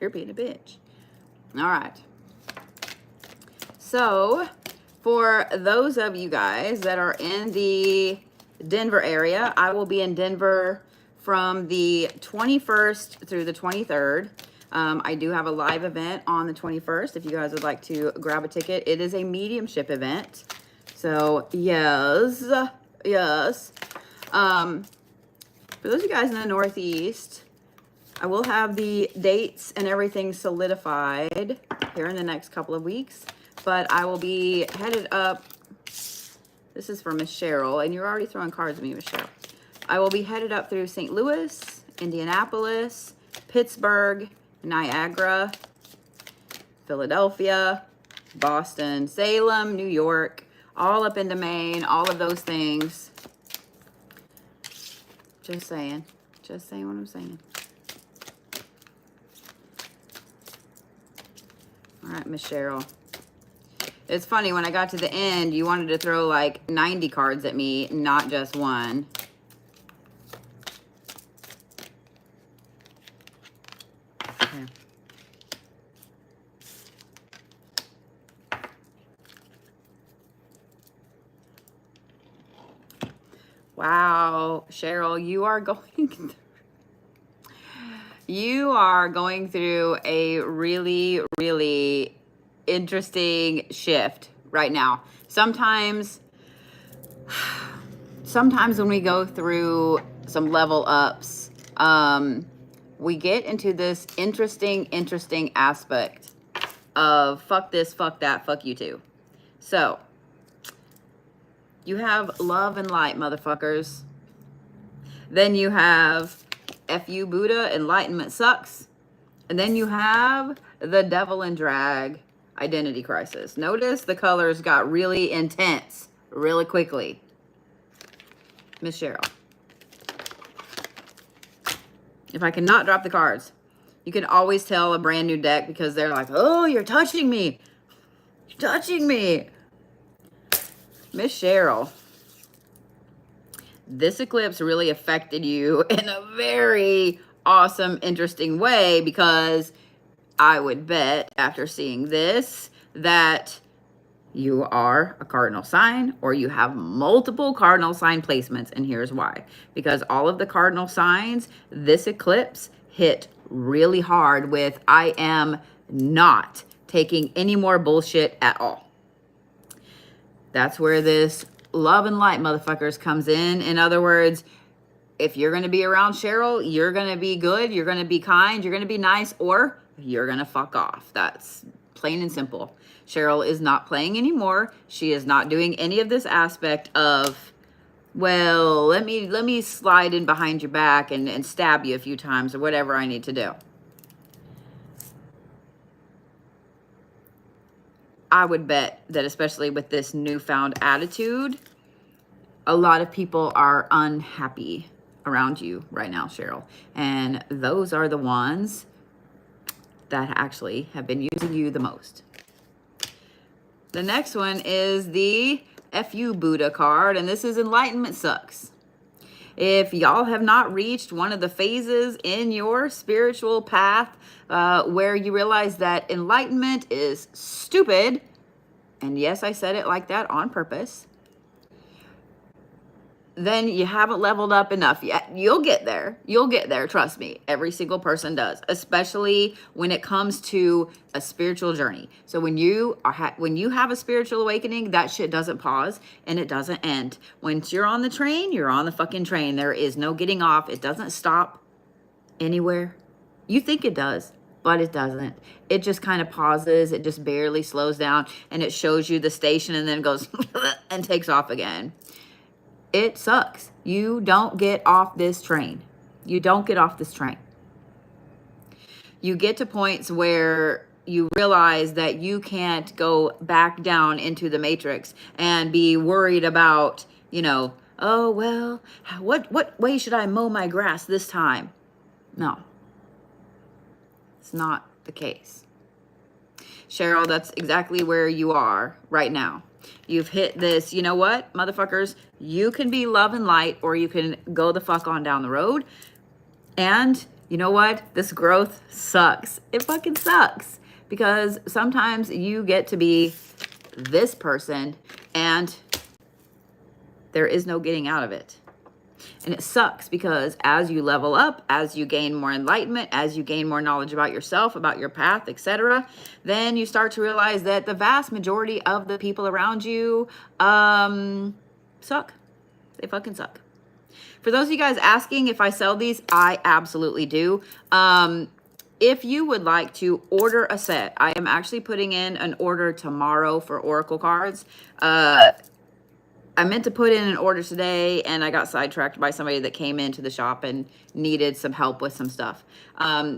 You're being a bitch. All right. So for those of you guys that are in the Denver area, I will be in Denver from the 21st through the 23rd. I do have a live event on the 21st if you guys would like to grab a ticket. It is a mediumship event. So yes. For those of you guys in the Northeast, I will have the dates and everything solidified here in the next couple of weeks. But I will be headed up. This is for Miss Cheryl, and you're already throwing cards at me, Miss Cheryl. I will be headed up through St. Louis, Indianapolis, Pittsburgh, Niagara, Philadelphia, Boston, Salem, New York, all up into Maine, all of those things. Just saying what I'm saying. All right, Miss Cheryl. It's funny, when I got to the end, you wanted to throw like 90 cards at me, not just one. Okay. Wow, Cheryl, you are going through a really, really interesting shift right now. Sometimes when we go through some level ups, we get into this interesting aspect of fuck this, fuck that, fuck you too. So you have love and light, motherfuckers. Then you have F.U. Buddha, enlightenment sucks. And then you have the devil in drag, identity crisis. Notice the colors got really intense really quickly. Miss Cheryl. If I cannot drop the cards, you can always tell a brand new deck because they're like, oh, you're touching me. You're touching me. Miss Cheryl. This eclipse really affected you in a very awesome, interesting way, because I would bet after seeing this that you are a cardinal sign, or you have multiple cardinal sign placements. And here's why. Because all of the cardinal signs, this eclipse hit really hard with, I am not taking any more bullshit at all. That's where this love and light, motherfuckers, comes in. In other words, if you're going to be around Cheryl, you're going to be good, you're going to be kind, you're going to be nice, or you're going to fuck off. That's plain and simple. Cheryl is not playing anymore. She is not doing any of this aspect of, well, let me slide in behind your back and stab you a few times or whatever I need to do. I would bet that, especially with this newfound attitude, a lot of people are unhappy around you right now, Cheryl. And those are the ones that actually have been using you the most. The next one is the F.U. Buddha card, and this is Enlightenment Sucks. If y'all have not reached one of the phases in your spiritual path where you realize that enlightenment is stupid, and yes, I said it like that on purpose, then you haven't leveled up enough yet. You'll get there. You'll get there. Trust me. Every single person does, especially when it comes to a spiritual journey. So when you have a spiritual awakening, that shit doesn't pause and it doesn't end. Once you're on the train, you're on the fucking train. There is no getting off. It doesn't stop anywhere. You think it does, but it doesn't. It just kind of pauses. It just barely slows down, and it shows you the station and then goes and takes off again. It sucks. You don't get off this train. You don't get off this train. You get to points where you realize that you can't go back down into the matrix and be worried about, oh, well, what way should I mow my grass this time? No, it's not the case. Cheryl, that's exactly where you are right now. You've hit this, you know what, motherfuckers, you can be love and light, or you can go the fuck on down the road. And You know what? This growth sucks. It fucking sucks. Because sometimes you get to be this person and there is no getting out of it. And it sucks because as you level up, as you gain more enlightenment, as you gain more knowledge about yourself, about your path, etc., then you start to realize that the vast majority of the people around you suck. They fucking suck. For those of you guys asking if I sell these, I absolutely do. If you would like to order a set, I am actually putting in an order tomorrow for Oracle cards. I meant to put in an order today and I got sidetracked by somebody that came into the shop and needed some help with some stuff.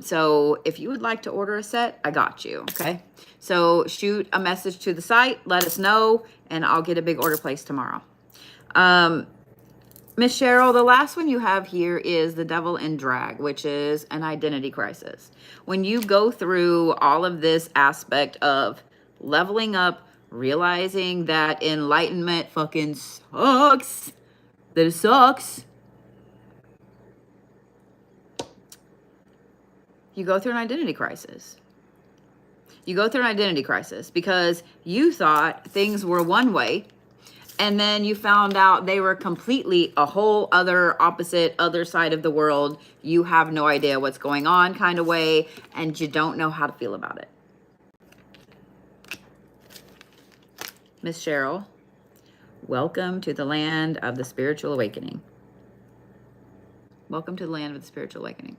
So if you would like to order a set, I got you, okay? So shoot a message to the site, let us know, and I'll get a big order placed tomorrow. Miss Cheryl, the last one you have here is the Devil in Drag, which is an identity crisis. When you go through all of this aspect of leveling up, realizing that enlightenment fucking sucks, that it sucks, you go through an identity crisis. You go through an identity crisis because you thought things were one way, and then you found out they were completely a whole other opposite, other side of the world. You have no idea what's going on kind of way, and you don't know how to feel about it. Miss Cheryl, welcome to the land of the spiritual awakening. Welcome to the land of the spiritual awakening.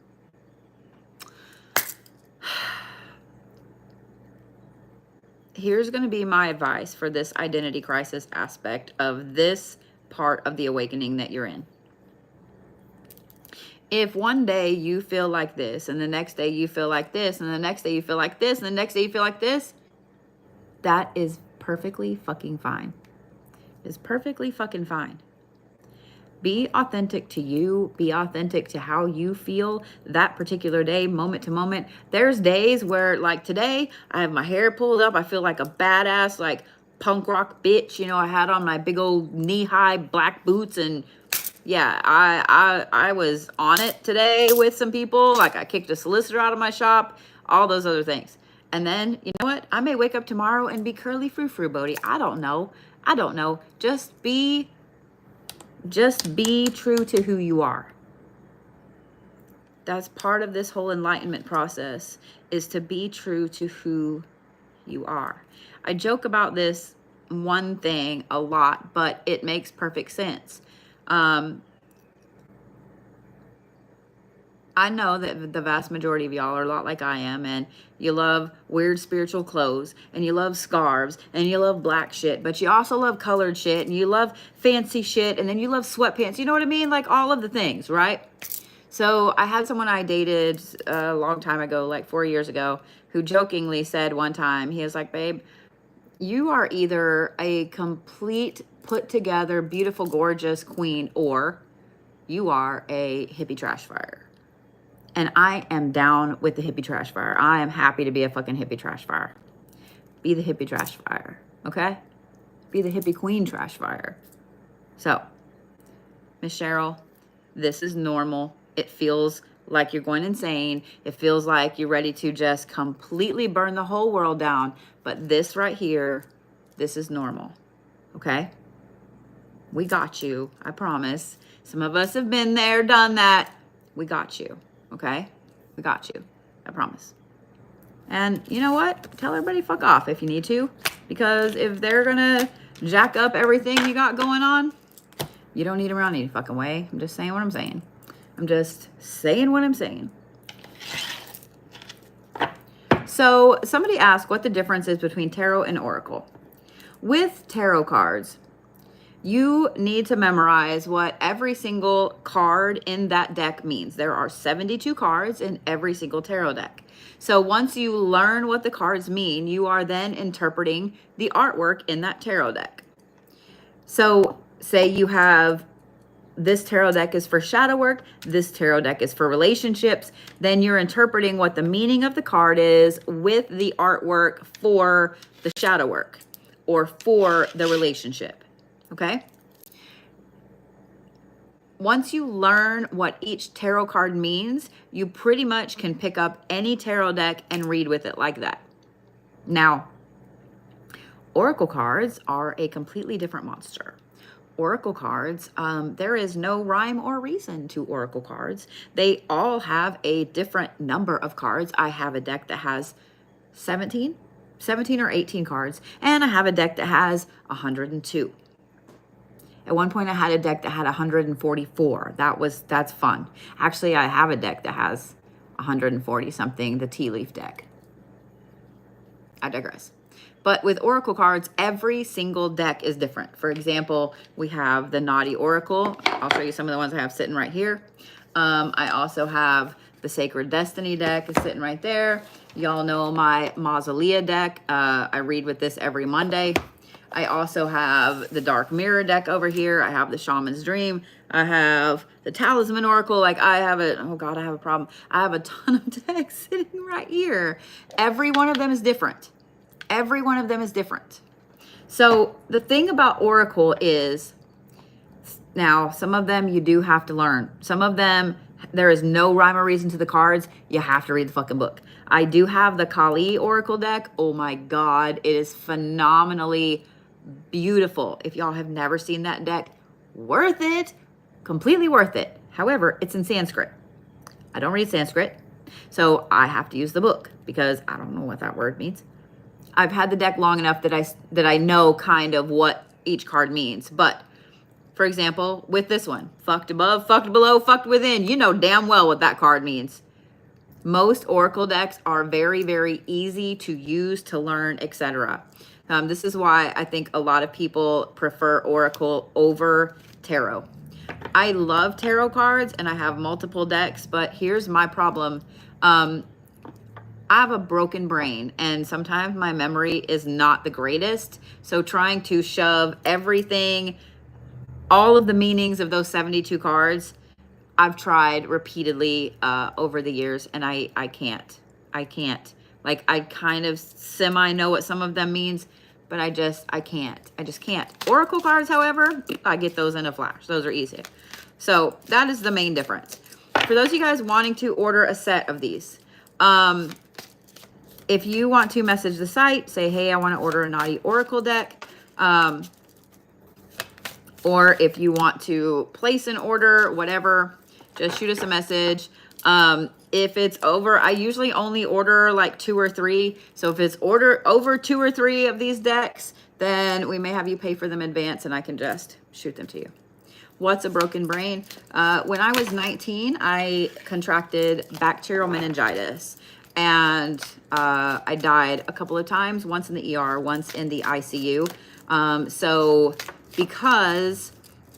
Here's going to be my advice for this identity crisis aspect of this part of the awakening that you're in. If one day you feel like this, and the next day you feel like this, and the next day you feel like this, and the next day you feel like this, that is perfectly fucking fine. It's perfectly fucking fine. Be authentic to you. Be authentic to how you feel that particular day, moment to moment. There's days where, like today, I have my hair pulled up. I feel like a badass, like punk rock bitch. You know, I had on my big old knee-high black boots, and yeah, I was on it today with some people. Like I kicked a solicitor out of my shop, all those other things. And then, you know what? I may wake up tomorrow and be curly frou-frou Bodie. I don't know. Just be true to who you are. That's part of this whole enlightenment process, is to be true to who you are. I joke about this one thing a lot, but it makes perfect sense. I know that the vast majority of y'all are a lot like I am, and you love weird spiritual clothes, and you love scarves, and you love black shit, but you also love colored shit, and you love fancy shit, and then you love sweatpants. You know what I mean? Like all of the things, right? So I had someone I dated a long time ago, like 4 years ago, who jokingly said one time, he was like, babe, you are either a complete, put together, beautiful, gorgeous queen, or you are a hippie trash fire. And I am down with the hippie trash fire. I am happy to be a fucking hippie trash fire. Be the hippie trash fire, okay? Be the hippie queen trash fire. So, Miss Cheryl, this is normal. It feels like you're going insane. It feels like you're ready to just completely burn the whole world down. But this right here, this is normal, okay? We got you, I promise. Some of us have been there, done that. We got you. Okay? We got you. I promise. And you know what? Tell everybody fuck off if you need to. Because if they're gonna jack up everything you got going on, you don't need them around any fucking way. I'm just saying what I'm saying. I'm just saying what I'm saying. So somebody asked what the difference is between tarot and oracle. With tarot cards, you need to memorize what every single card in that deck means. There are 72 cards in every single tarot deck. So once you learn what the cards mean, you are then interpreting the artwork in that tarot deck. So say you have this tarot deck is for shadow work, this tarot deck is for relationships, then you're interpreting what the meaning of the card is with the artwork for the shadow work or for the relationship. Okay? once you learn what each tarot card means, you pretty much can pick up any tarot deck and read with it like that. Now, oracle cards are a completely different monster. Oracle cards, there is no rhyme or reason to oracle cards. They all have a different number of cards. I have a deck that has 17 or 18 cards, and I have a deck that has 102. At one point I had a deck that had 144. That's fun. Actually, I have a deck that has 140 something, the tea leaf deck. I digress. But with oracle cards, every single deck is different. For example, we have the Naughty Oracle. I'll show you some of the ones I have sitting right here. I also have the Sacred Destiny deck is sitting right there. Y'all know my Mausolea deck. I read with this every Monday. I also have the Dark Mirror deck over here. I have the Shaman's Dream. I have the Talisman Oracle. Like I have oh God, I have a problem. I have a ton of decks sitting right here. Every one of them is different. Every one of them is different. So the thing about Oracle is, now some of them you do have to learn. Some of them, there is no rhyme or reason to the cards. You have to read the fucking book. I do have the Kali Oracle deck. Oh my God, it is phenomenally beautiful. If y'all have never seen that deck, worth it. Completely worth it. However, it's in Sanskrit. I don't read Sanskrit, so I have to use the book because I don't know what that word means. I've had the deck long enough that I know kind of what each card means. But for example, with this one, fucked above, fucked below, fucked within, you know damn well what that card means. Most oracle decks are very, very easy to use, to learn, etc. This is why I think a lot of people prefer oracle over tarot. I love tarot cards and I have multiple decks, but here's my problem. I have a broken brain and sometimes my memory is not the greatest. So trying to shove everything, all of the meanings of those 72 cards, I've tried repeatedly over the years and I can't. Like I kind of semi know what some of them means, but I just can't. Oracle cards, however, I get those in a flash. Those are easy. So that is the main difference. For those of you guys wanting to order a set of these, if you want to message the site, say, hey, I want to order a Naughty Oracle deck. Or if you want to place an order, whatever, just shoot us a message. If it's over, I usually only order like 2 or 3. So if it's over 2 or 3 of these decks, then we may have you pay for them in advance and I can just shoot them to you. What's a broken brain? When I was 19, I contracted bacterial meningitis. And I died a couple of times, once in the ER, once in the ICU. So because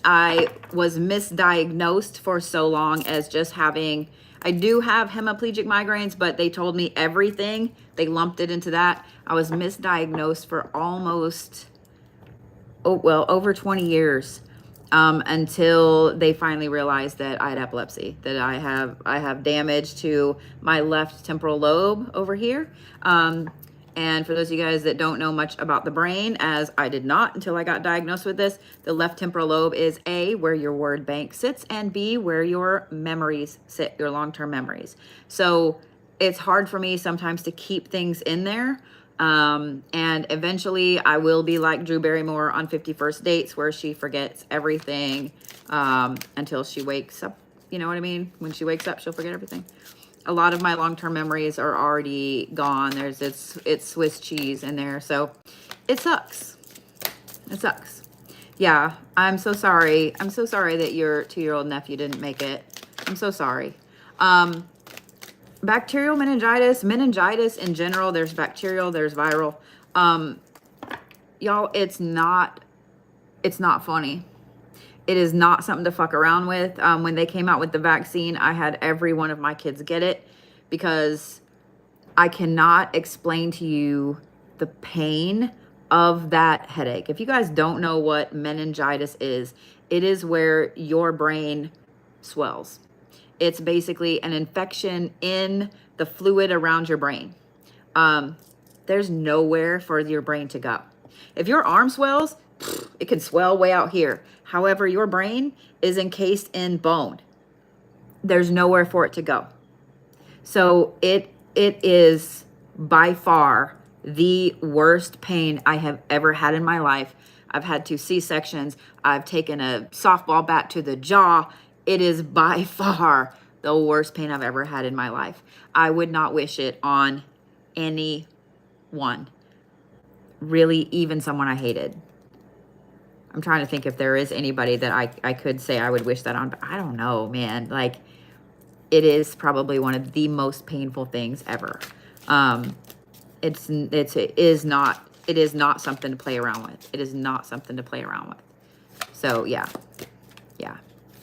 I was misdiagnosed for so long as just having, I do have hemiplegic migraines, but they told me everything. They lumped it into that. I was misdiagnosed for almost, over 20 years. Until they finally realized that I had epilepsy, that I have damage to my left temporal lobe over here. And for those of you guys that don't know much about the brain, as I did not until I got diagnosed with this, the left temporal lobe is A, where your word bank sits, and B, where your memories sit, your long-term memories. So it's hard for me sometimes to keep things in there. And eventually I will be like Drew Barrymore on 50 First Dates, where she forgets everything, until she wakes up. You know what I mean? When she wakes up, she'll forget everything. A lot of my long-term memories are already gone. It's Swiss cheese in there. So it sucks. It sucks. Yeah. I'm so sorry. I'm so sorry that your 2-year-old nephew didn't make it. I'm so sorry. Bacterial meningitis in general, there's bacterial, there's viral. Y'all, it's not funny. It is not something to fuck around with. When they came out with the vaccine, I had every one of my kids get it because I cannot explain to you the pain of that headache. If you guys don't know what meningitis is, it is where your brain swells. It's basically an infection in the fluid around your brain. There's nowhere for your brain to go. If your arm swells, it can swell way out here. However, your brain is encased in bone. There's nowhere for it to go. So it is by far the worst pain I have ever had in my life. I've had 2 C-sections. I've taken a softball bat to the jaw. It is by far the worst pain I've ever had in my life. I would not wish it on anyone. Really, even someone I hated. I'm trying to think if there is anybody that I could say I would wish that on, but I don't know, man. Like, it is probably one of the most painful things ever. It is not something to play around with. It is not something to play around with. So yeah,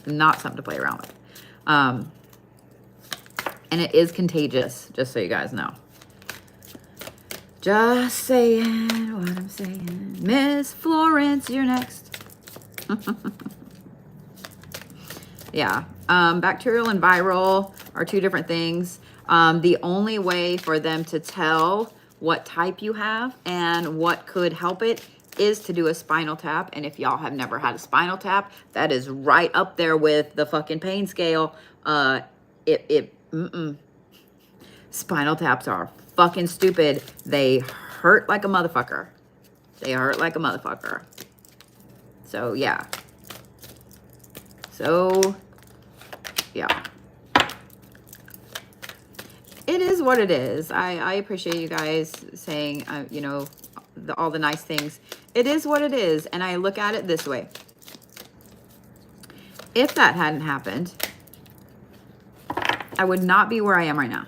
not something to play around with. And it is contagious, just so you guys know. Just saying what I'm saying. Miss Florence, you're next. Yeah. Bacterial and viral are 2 different things. The only way for them to tell what type you have and what could help it is to do a spinal tap. And if y'all have never had a spinal tap, that is right up there with the fucking pain scale. Spinal taps are fucking stupid. They hurt like a motherfucker. They hurt like a motherfucker. So yeah. So yeah. It is what it is. I appreciate you guys saying, you know, all the nice things. It is what it is. And I look at it this way. If that hadn't happened, I would not be where I am right now.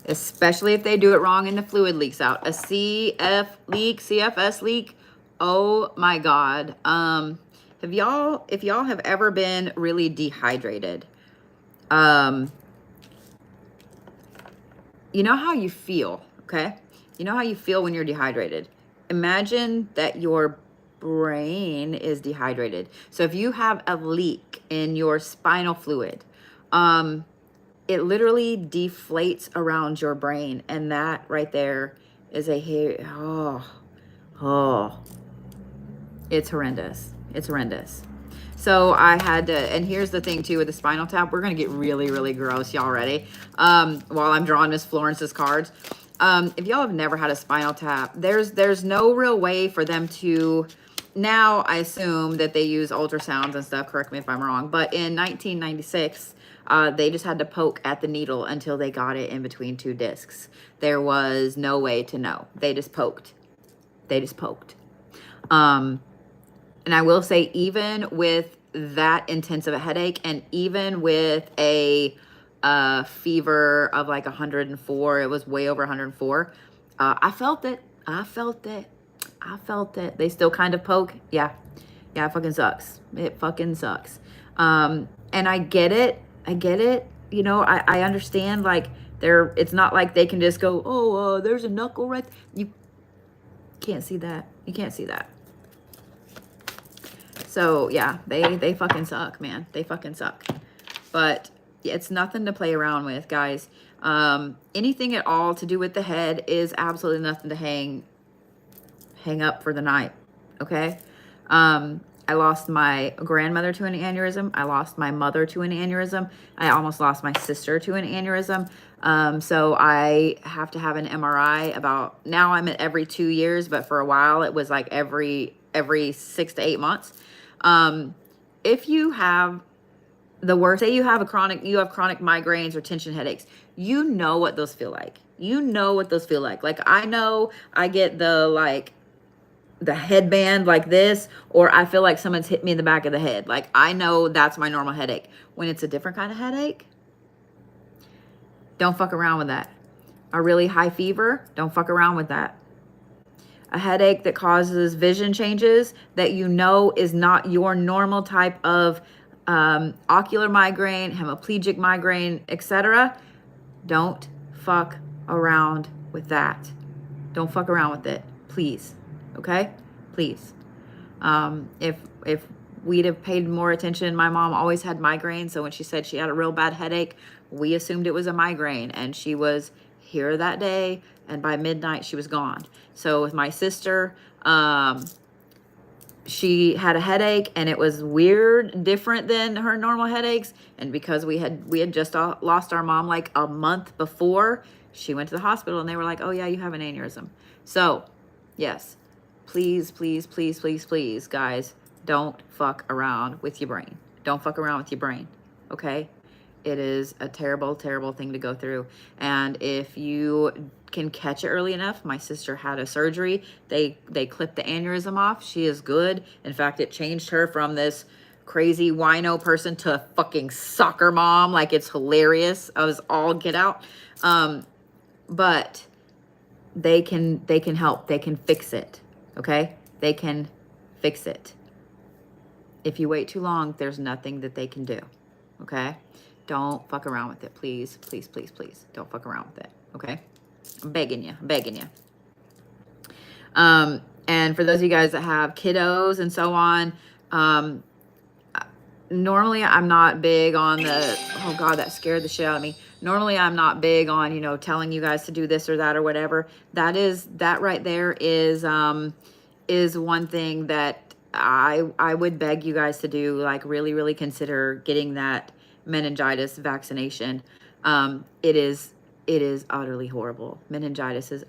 Especially if they do it wrong and the fluid leaks out. A CFS leak. Oh my God. If y'all have ever been really dehydrated, you know how you feel, okay? You know how you feel when you're dehydrated. Imagine that your brain is dehydrated. So if you have a leak in your spinal fluid, it literally deflates around your brain. And that right there is it's horrendous. It's horrendous. So I had to, and here's the thing too with the spinal tap, we're going to get really, really gross. Y'all ready? While I'm drawing Miss Florence's cards. If y'all have never had a spinal tap, there's no real way for them to, now I assume that they use ultrasounds and stuff, correct me if I'm wrong, but in 1996, they just had to poke at the needle until they got it in between 2 discs. There was no way to know. They just poked. And I will say, even with that intense of a headache, and even with a fever of like 104, it was way over 104. I felt it. They still kind of poke. Yeah, it fucking sucks. It fucking sucks. And I get it. You know, I understand, like, it's not like they can just go, oh, there's a knuckle right there. You can't see that. So yeah, they fucking suck, man. They fucking suck. But it's nothing to play around with, guys. Anything at all to do with the head is absolutely nothing to hang up for the night. Okay. I lost my grandmother to an aneurysm. I lost my mother to an aneurysm. I almost lost my sister to an aneurysm. So I have to have an MRI now I'm at every 2 years, but for a while it was like every 6 to 8 months. If you have the worst, say you have chronic migraines or tension headaches, you know what those feel like. Like, I know I get the headband like this, or I feel like someone's hit me in the back of the head. Like, I know that's my normal headache. When it's a different kind of headache, don't fuck around with that. A really high fever, don't fuck around with that. A headache that causes vision changes that you know is not your normal type of ocular migraine, hemiplegic migraine, etc. Don't fuck around with that. Don't fuck around with it, please. Okay, please. If we'd have paid more attention, my mom always had migraines, so when she said she had a real bad headache, we assumed it was a migraine, and she was here that day, and by midnight she was gone. So with my sister, She had a headache and it was weird, different than her normal headaches. And because we had just lost our mom like a month before, she went to the hospital and they were like, oh yeah, you have an aneurysm. So yes, please, please, please, please, please, guys, don't fuck around with your brain. Don't fuck around with your brain. Okay. It is a terrible, terrible thing to go through. And if you can catch it early enough, my sister had a surgery. They clipped the aneurysm off. She is good. In fact, it changed her from this crazy wino person to a fucking soccer mom. Like, it's hilarious. I was all get out. But they can help. They can fix it. Okay? They can fix it. If you wait too long, there's nothing that they can do. Okay? Don't fuck around with it, please, please, please, please. Don't fuck around with it, okay? I'm begging you, begging you. And for those of you guys that have kiddos and so on, normally I'm not big on the, oh God, that scared the shit out of me. Normally I'm not big on, you know, telling you guys to do this or that or whatever. That right there is one thing that I would beg you guys to do, like really, really consider getting that meningitis vaccination. It is utterly horrible. Meningitis is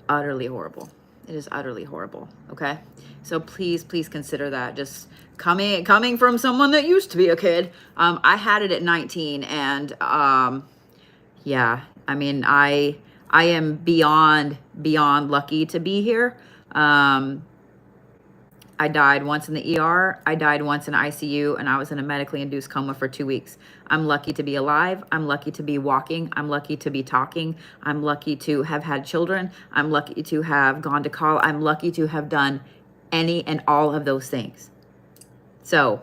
utterly horrible. It is utterly horrible. Okay. So please, please consider that. Just coming from someone that used to be a kid. I had it at 19 and, yeah, I mean, I am beyond lucky to be here. I died once in the ER, I died once in ICU, and I was in a medically induced coma for 2 weeks. I'm lucky to be alive. I'm lucky to be walking. I'm lucky to be talking. I'm lucky to have had children. I'm lucky to have gone to college. I'm lucky to have done any and all of those things. So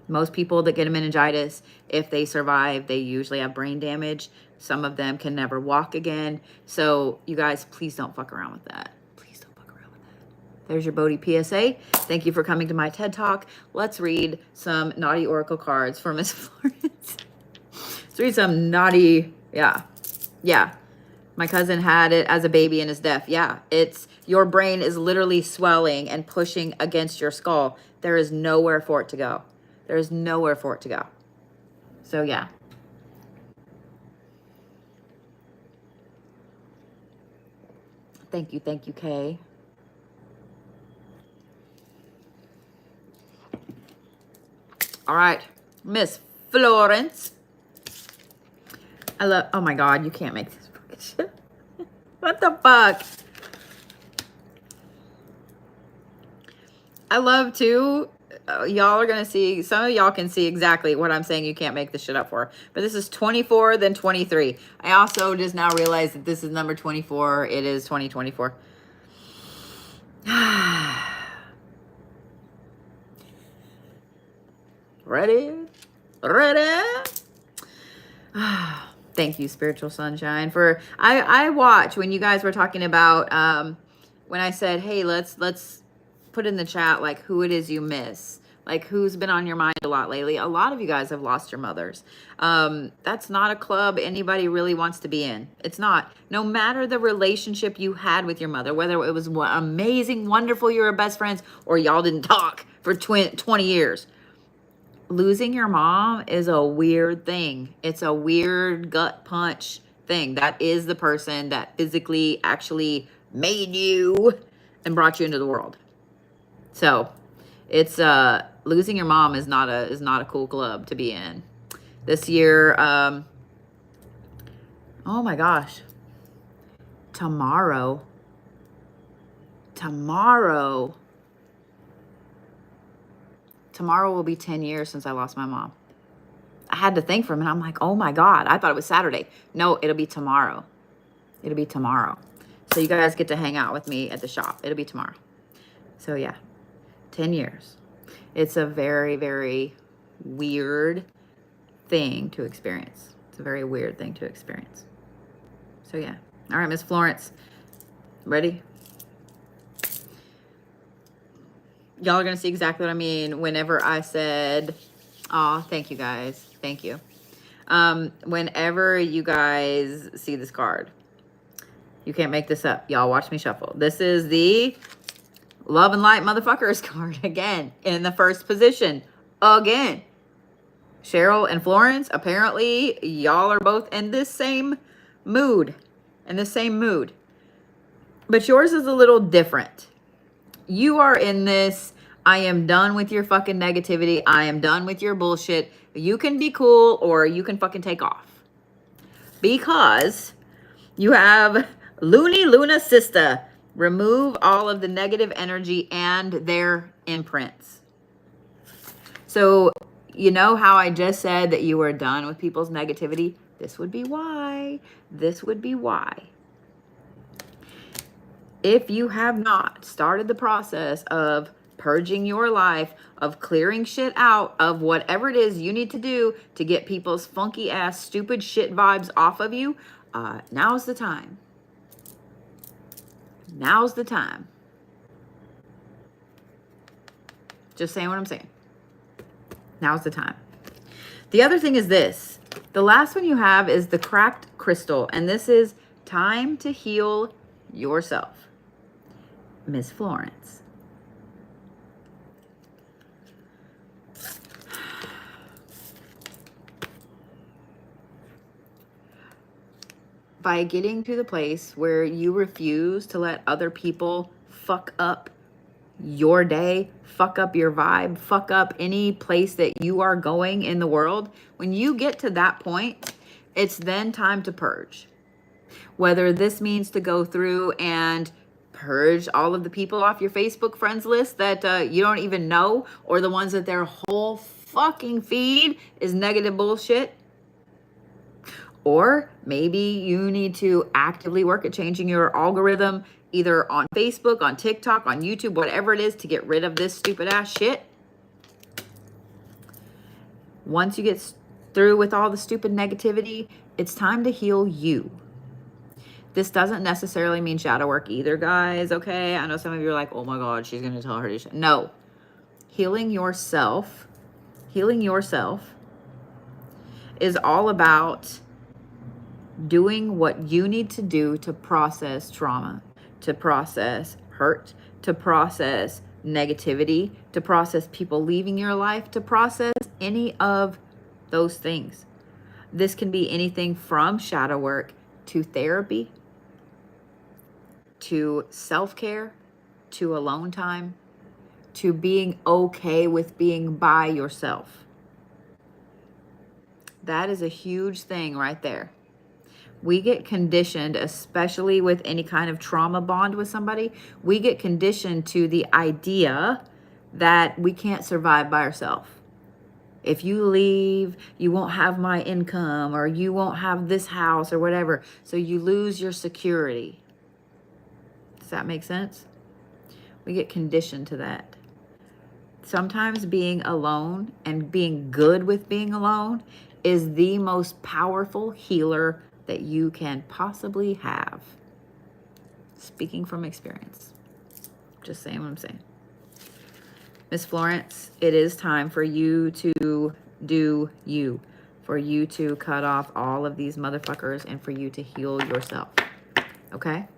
most people that get a meningitis, if they survive, they usually have brain damage. Some of them can never walk again. So you guys, please don't fuck around with that. There's your Bodhi PSA. Thank you for coming to my TED Talk. Let's read some naughty oracle cards for Miss Florence. Let's read some naughty, yeah. My cousin had it as a baby and is deaf. Yeah, your brain is literally swelling and pushing against your skull. There is nowhere for it to go. There is nowhere for it to go. So yeah. Thank you, Kay. All right, Miss Florence. Oh my God, you can't make this fucking shit. What the fuck? I love to, y'all are going to see, some of y'all can see exactly what I'm saying you can't make this shit up for. But this is 24, then 23. I also just now realized that this is number 24. It is 2024. Ready? Thank you, Spiritual Sunshine, for I watch when you guys were talking about when I said, hey, let's put in the chat like who it is you miss, like who's been on your mind a lot lately. A lot of you guys have lost your mothers. That's not a club anybody really wants to be in. It's not. No matter the relationship you had with your mother, whether it was amazing, wonderful, you were best friends, or y'all didn't talk for 20 years. Losing your mom is a weird thing. It's a weird gut punch thing. That is the person that physically actually made you and brought you into the world. So it's losing your mom is not a cool club to be in. This year, oh my gosh. Tomorrow will be 10 years since I lost my mom. I had to think for a minute. I'm like, oh my God, I thought it was Saturday. No, it'll be tomorrow. It'll be tomorrow. So you guys get to hang out with me at the shop. It'll be tomorrow. So yeah, 10 years. It's a very, very weird thing to experience. It's a very weird thing to experience. So yeah. All right, Miss Florence, ready? Y'all are going to see exactly what I mean whenever I said, oh, thank you guys. Thank you. Whenever you guys see this card, You can't make this up. Y'all watch me shuffle. This is the Love and Light Motherfuckers card again in the first position. Again. Cheryl and Florence, apparently y'all are both in this same mood. But yours is a little different. You are in this, I am done with your fucking negativity. I am done with your bullshit. You can be cool or you can fucking take off. Because you have Looney Luna Sister. Remove all of the negative energy and their imprints. So, you know how I just said that you were done with people's negativity? This would be why. This would be why. If you have not started the process of purging your life, of clearing shit out, of whatever it is you need to do to get people's funky ass, stupid shit vibes off of you, now's the time. Now's the time. Just saying what I'm saying. Now's the time. The other thing is this. The last one you have is the cracked crystal, and this is time to heal yourself. Miss Florence. By getting to the place where you refuse to let other people fuck up your day, fuck up your vibe, fuck up any place that you are going in the world, when you get to that point, it's then time to purge. Whether this means to go through and purge all of the people off your Facebook friends list that you don't even know, or the ones that their whole fucking feed is negative bullshit. Or maybe you need to actively work at changing your algorithm, either on Facebook, on TikTok, on YouTube, whatever it is, to get rid of this stupid ass shit. Once you get through with all the stupid negativity, it's time to heal you. This doesn't necessarily mean shadow work either, guys, okay? I know some of you are like, oh my God, she's going to tell her to shit. No. Healing yourself is all about doing what you need to do to process trauma, to process hurt, to process negativity, to process people leaving your life, to process any of those things. This can be anything from shadow work to therapy, to self-care, to alone time, to being okay with being by yourself. That is a huge thing right there. We get conditioned, especially with any kind of trauma bond with somebody, we get conditioned to the idea that we can't survive by ourselves. If you leave, you won't have my income, or you won't have this house or whatever. So you lose your security. Does that make sense? We get conditioned to that. Sometimes being alone and being good with being alone is the most powerful healer that you can possibly have. Speaking from experience. Just saying what I'm saying. Miss Florence, it is time for you to do you. For you to cut off all of these motherfuckers and for you to heal yourself. Okay?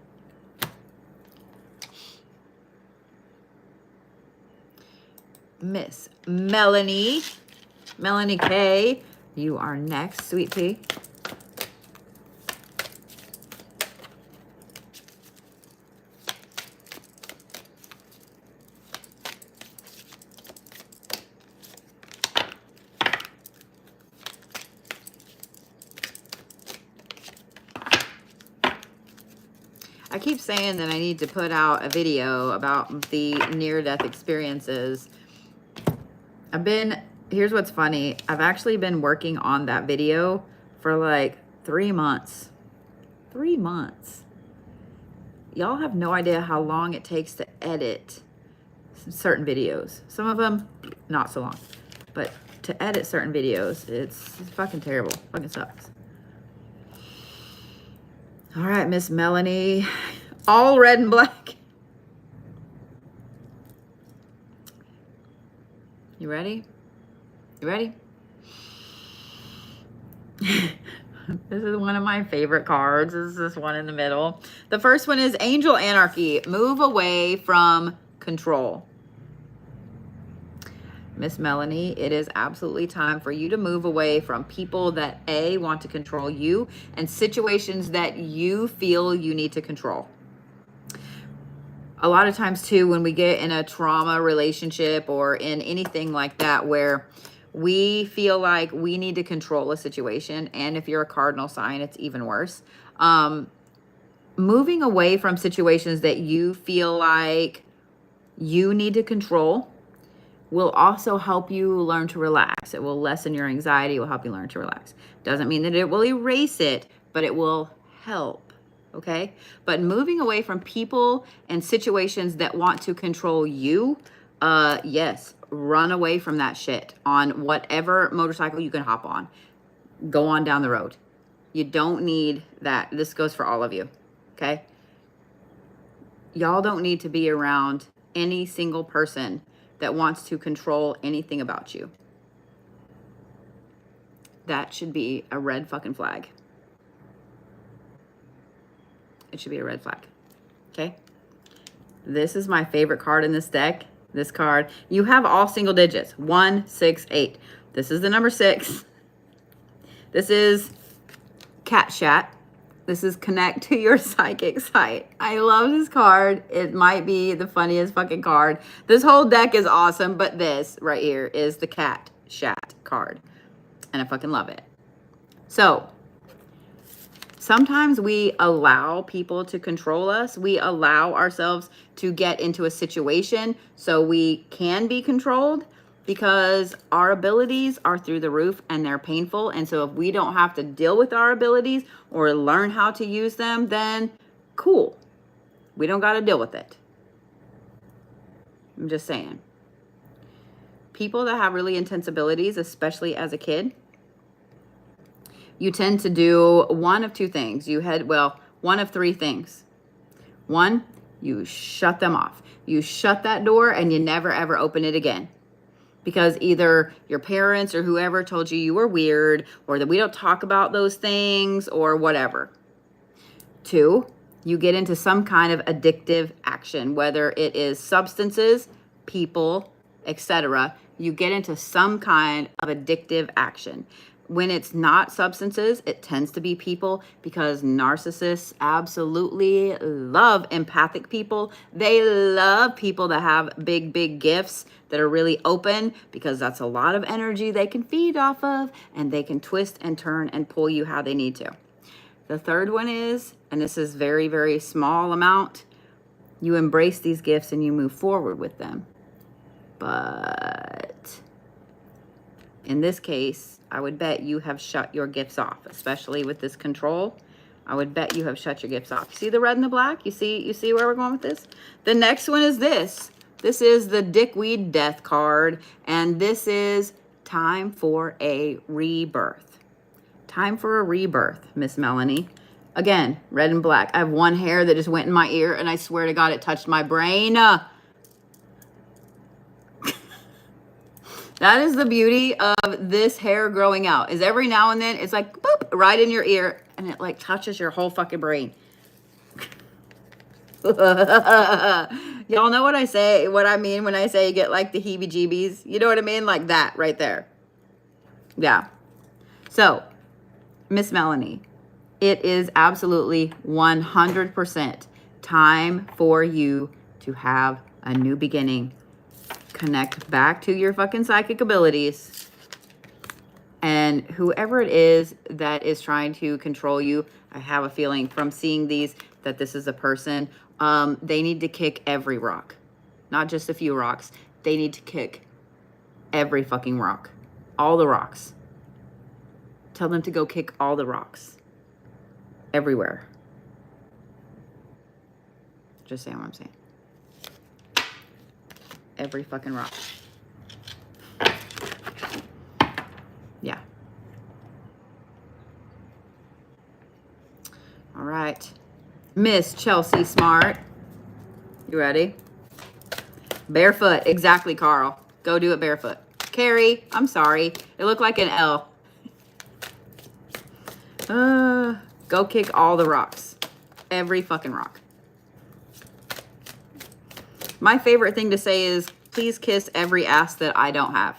Miss Melanie K, you are next, sweet pea. I keep saying that I need to put out a video about the near-death experiences. Here's what's funny. I've actually been working on that video for like 3 months. 3 months. Y'all have no idea how long it takes to edit certain videos. Some of them, not so long. But to edit certain videos, it's fucking terrible. Fucking sucks. All right, Miss Melanie. All red and black. You ready? You ready? This is one of my favorite cards. This is this one in the middle. The first one is Angel Anarchy. Move away from control. Miss Melanie, it is absolutely time for you to move away from people that A, want to control you, and situations that you feel you need to control. A lot of times too, when we get in a trauma relationship or in anything like that where we feel like we need to control a situation, and if you're a cardinal sign, it's even worse. Moving away from situations that you feel like you need to control will also help you learn to relax. It will lessen your anxiety. It will help you learn to relax. Doesn't mean that it will erase it, but it will help. Okay? But moving away from people and situations that want to control you, yes, run away from that shit on whatever motorcycle you can hop on. Go on down the road. You don't need that. This goes for all of you. Okay? Y'all don't need to be around any single person that wants to control anything about you. That should be a red fucking flag. It should be a red flag. Okay? This is my favorite card in this deck. This card. You have all single digits. 1, 6, 8. This is the number 6. This is Cat Chat. This is Connect to Your Psychic Site. I love this card. It might be the funniest fucking card. This whole deck is awesome, but this right here is the Cat Chat card. And I fucking love it. So, sometimes we allow people to control us. We allow ourselves to get into a situation so we can be controlled, because our abilities are through the roof and they're painful. And so if we don't have to deal with our abilities or learn how to use them, then cool. We don't got to deal with it. I'm just saying. People that have really intense abilities, especially as a kid, you tend to do one of two things. One of three things. One, you shut them off. You shut that door and you never ever open it again. Because either your parents or whoever told you you were weird, or that we don't talk about those things, or whatever. 2, you get into some kind of addictive action, whether it is substances, people, etc. You get into some kind of addictive action. When it's not substances, it tends to be people, because narcissists absolutely love empathic people. They love people that have big, big gifts that are really open, because that's a lot of energy they can feed off of, and they can twist and turn and pull you how they need to. The third one is, and this is very, very small amount, you embrace these gifts and you move forward with them. But in this case, I would bet you have shut your gifts off, especially with this control. I would bet you have shut your gifts off. You see the red and the black? You see where we're going with this? The next one is this. This is the Dickweed Death card, and this is time for a rebirth. Time for a rebirth, Miss Melanie. Again, red and black. I have one hair that just went in my ear, and I swear to God, it touched my brain. That is the beauty of this hair growing out, is every now and then it's like boop right in your ear, and it like touches your whole fucking brain. Y'all know what I say, what I mean when I say you get like the heebie-jeebies? You know what I mean? Like that right there. Yeah. So, Miss Melanie, it is absolutely 100% time for you to have a new beginning. Connect back to your fucking psychic abilities, and whoever it is that is trying to control you, I have a feeling from seeing these that this is a person. They need to kick every rock, not just a few rocks. They need to kick every fucking rock, all the rocks. Tell them to go kick all the rocks everywhere. Just saying what I'm saying. Every fucking rock. Yeah. All right. Miss Chelsea Smart. You ready? Barefoot. Exactly, Carl. Go do it barefoot. Carrie, I'm sorry. It looked like an L. Go kick all the rocks. Every fucking rock. My favorite thing to say is, please kiss every ass that I don't have.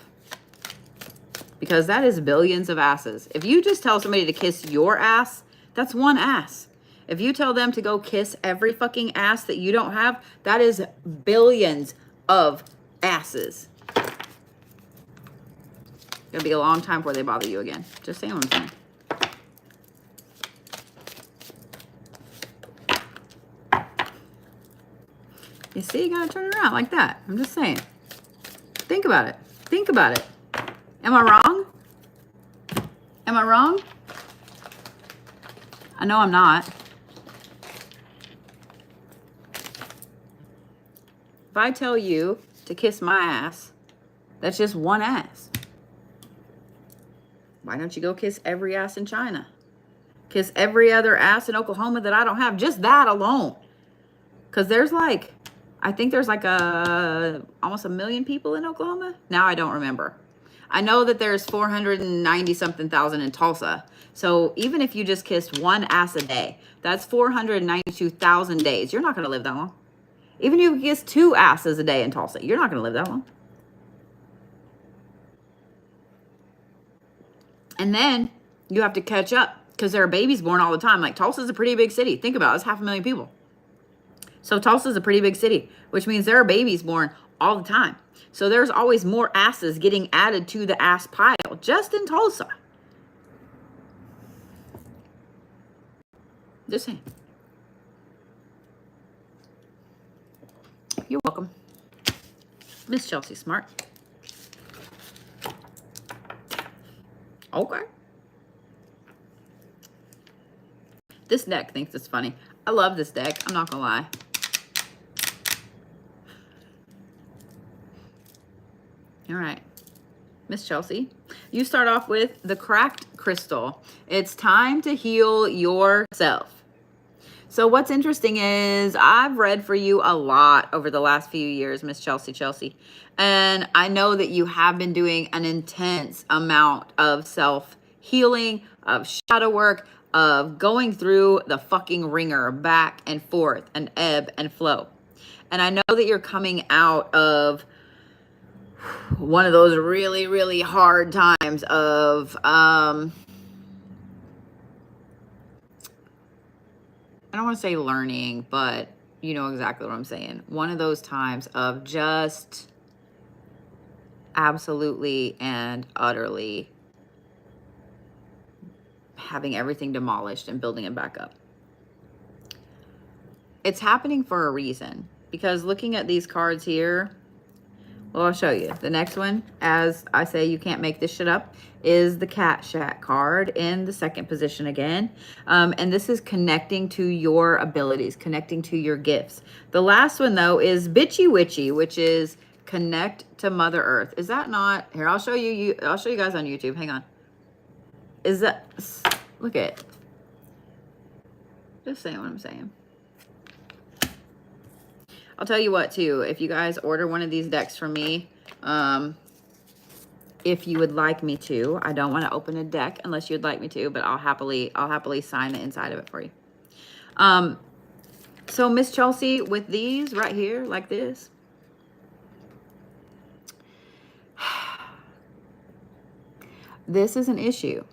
Because that is billions of asses. If you just tell somebody to kiss your ass, that's one ass. If you tell them to go kiss every fucking ass that you don't have, that is billions of asses. It'll be a long time before they bother you again. Just saying what I'm saying. You see, you gotta turn it around like that. I'm just saying. Think about it. Think about it. Am I wrong? Am I wrong? I know I'm not. If I tell you to kiss my ass, that's just one ass. Why don't you go kiss every ass in China? Kiss every other ass in Oklahoma that I don't have. Just that alone. Because there's like, I think there's like almost 1 million people in Oklahoma. Now I don't remember. I know that there's 490 something thousand in Tulsa. So even if you just kissed one ass a day, that's 492,000 days. You're not going to live that long. Even if you kiss 2 asses a day in Tulsa, you're not going to live that long. And then you have to catch up because there are babies born all the time. Like Tulsa's a pretty big city. Think about it. It's 500,000 people. So Tulsa's a pretty big city, which means there are babies born all the time. So there's always more asses getting added to the ass pile just in Tulsa. Just saying. You're welcome. Miss Chelsea Smart. Okay. This deck thinks it's funny. I love this deck. I'm not gonna lie. All right. Miss Chelsea, you start off with the cracked crystal. It's time to heal yourself. So what's interesting is I've read for you a lot over the last few years, Miss Chelsea. And I know that you have been doing an intense amount of self-healing, of shadow work, of going through the fucking ringer back and forth and ebb and flow. And I know that you're coming out of one of those really, really hard times of, I don't want to say learning, but you know exactly what I'm saying. One of those times of just absolutely and utterly having everything demolished and building it back up. It's happening for a reason, because looking at these cards here, well, I'll show you. The next one, as I say, you can't make this shit up, is the Cat Shack card in the second position again. And this is connecting to your abilities, connecting to your gifts. The last one, though, is Bitchy Witchy, which is connect to Mother Earth. Is that not? Here, I'll show you. I'll show you guys on YouTube. Hang on. Is that? Look at it. Just saying what I'm saying. I'll tell you what, too, if you guys order one of these decks from me, if you would like me to, I don't want to open a deck unless you'd like me to, but I'll happily sign the inside of it for you. So Miss Chelsea, with these right here, like this, this is an issue.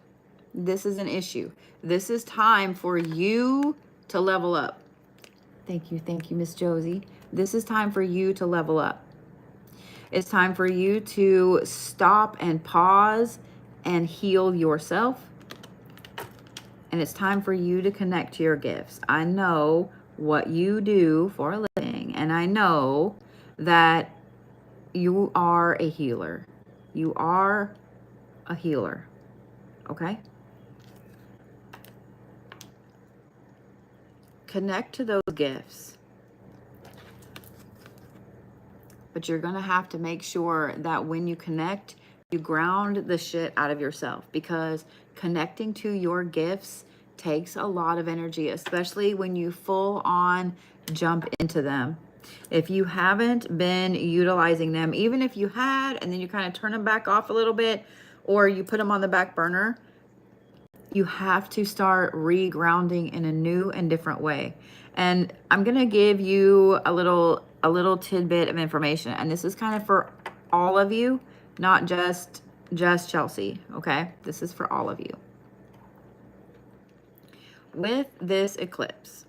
This is an issue. This is time for you to level up. Thank you, Miss Josie. This is time for you to level up. It's time for you to stop and pause and heal yourself. And it's time for you to connect to your gifts. I know what you do for a living, and I know that you are a healer. You are a healer, okay? Connect to those gifts. But you're going to have to make sure that when you connect, you ground the shit out of yourself, because connecting to your gifts takes a lot of energy, especially when you full on jump into them. If you haven't been utilizing them, even if you had, and then you kind of turn them back off a little bit, or you put them on the back burner, You have to start regrounding in a new and different way. And I'm going to give you a little tidbit of information. And this is kind of for all of you, not just Chelsea, okay? This is for all of you. With this eclipse,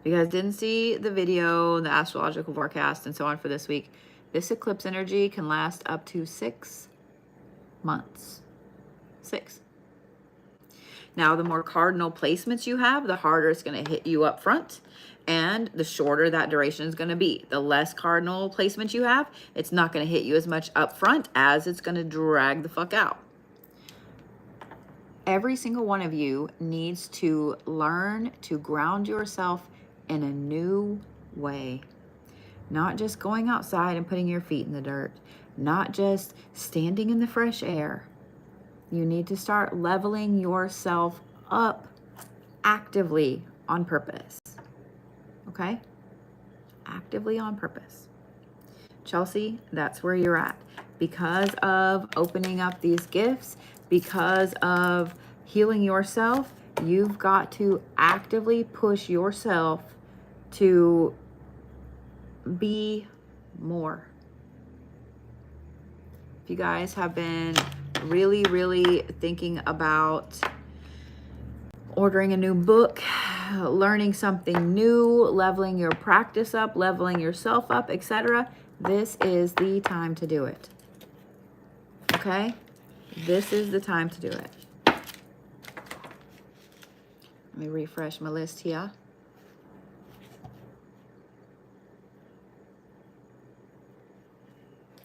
if you guys didn't see the video, the astrological forecast and so on for this week, this eclipse energy can last up to 6 months. 6. Now, the more cardinal placements you have, the harder it's going to hit you up front, and the shorter that duration is going to be. The less cardinal placements you have, it's not going to hit you as much up front as it's going to drag the fuck out. Every single one of you needs to learn to ground yourself in a new way. Not just going outside and putting your feet in the dirt. Not just standing in the fresh air. You need to start leveling yourself up actively on purpose. Okay? Actively on purpose. Chelsea, that's where you're at. Because of opening up these gifts, because of healing yourself, you've got to actively push yourself to be more. If you guys have been really thinking about ordering a new book, learning something new, leveling your practice up, leveling yourself up, etc., this is the time to do it. Okay? This is the time to do it. Let me refresh my list here.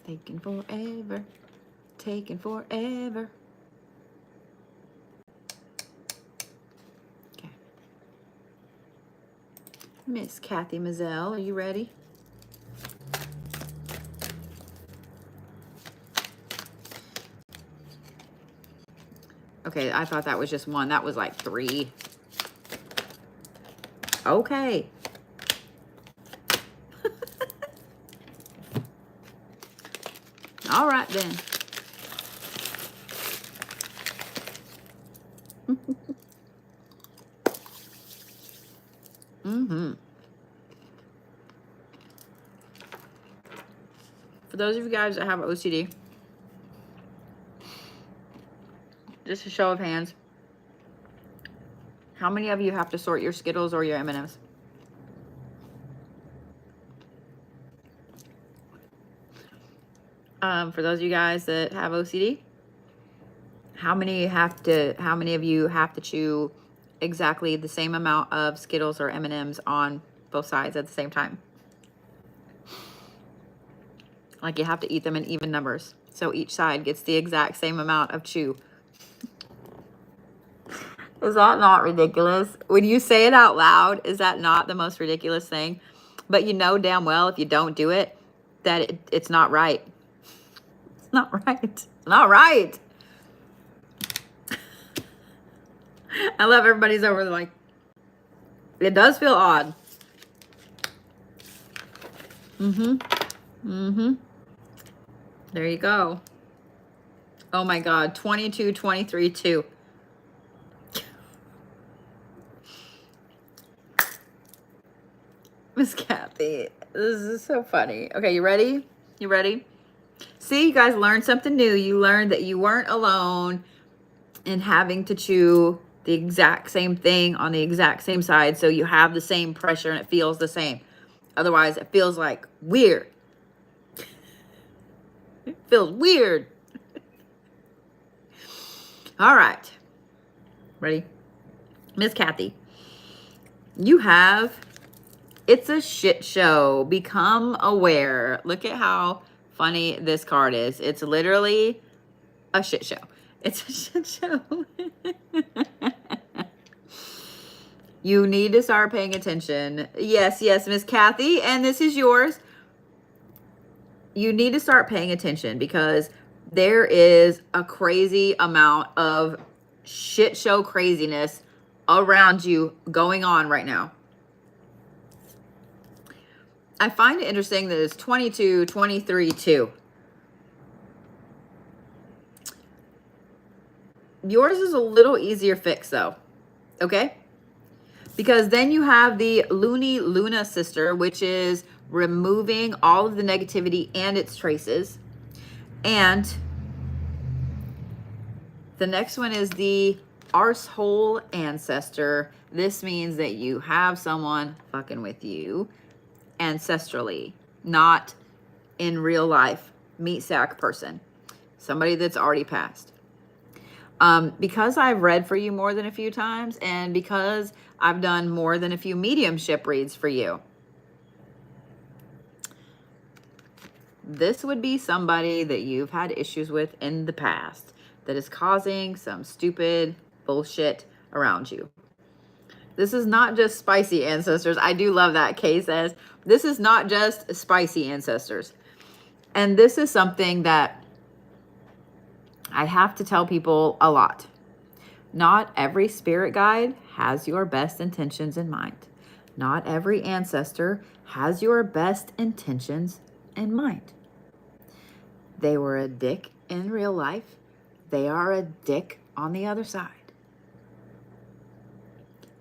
Taking forever. Taking forever. Okay. Miss Kathy Mazzell, are you ready? Okay, I thought that was just one. That was like 3. Okay. All right then. For those of you guys that have OCD, just a show of hands, how many of you have to sort your Skittles or your M&Ms? For those of you guys that have OCD, how many of you have to chew exactly the same amount of Skittles or M&Ms on both sides at the same time? Like you have to eat them in even numbers. So each side gets the exact same amount of chew. Is that not ridiculous? When you say it out loud, is that not the most ridiculous thing? But you know damn well if you don't do it, that it's not right. It's not right. It's not right. I love everybody's over there like, it does feel odd. There you go. Oh my God, 22, 23, 2. Miss Kathy, this is so funny. Okay, you ready? You ready? See, you guys learned something new. You learned that you weren't alone in having to chew the exact same thing on the exact same side, so you have the same pressure and it feels the same. Otherwise, it feels like weird. It feels weird. All right. Ready? Miss Kathy, you have, it's a shit show. Become aware. Look at how funny this card is. It's literally a shit show. It's a shit show. You need to start paying attention. Yes, Miss Kathy, and this is yours. You need to start paying attention because there is a crazy amount of shit show craziness around you going on right now. I find it interesting that it's 22, 23, 2. Yours is a little easier fix though, okay? Because then you have the Looney Luna sister, which is removing all of the negativity and its traces. And the next one is the arsehole ancestor. This means that you have someone fucking with you ancestrally, not in real life, meat sack person, somebody that's already passed. Because I've read for you more than a few times, and because I've done more than a few mediumship reads for you, this would be somebody that you've had issues with in the past that is causing some stupid bullshit around you. This is not just spicy ancestors. I do love that Kay says. This is not just spicy ancestors. And this is something that I have to tell people a lot. Not every spirit guide has your best intentions in mind. Not every ancestor has your best intentions in mind. They were a dick in real life. They are a dick on the other side.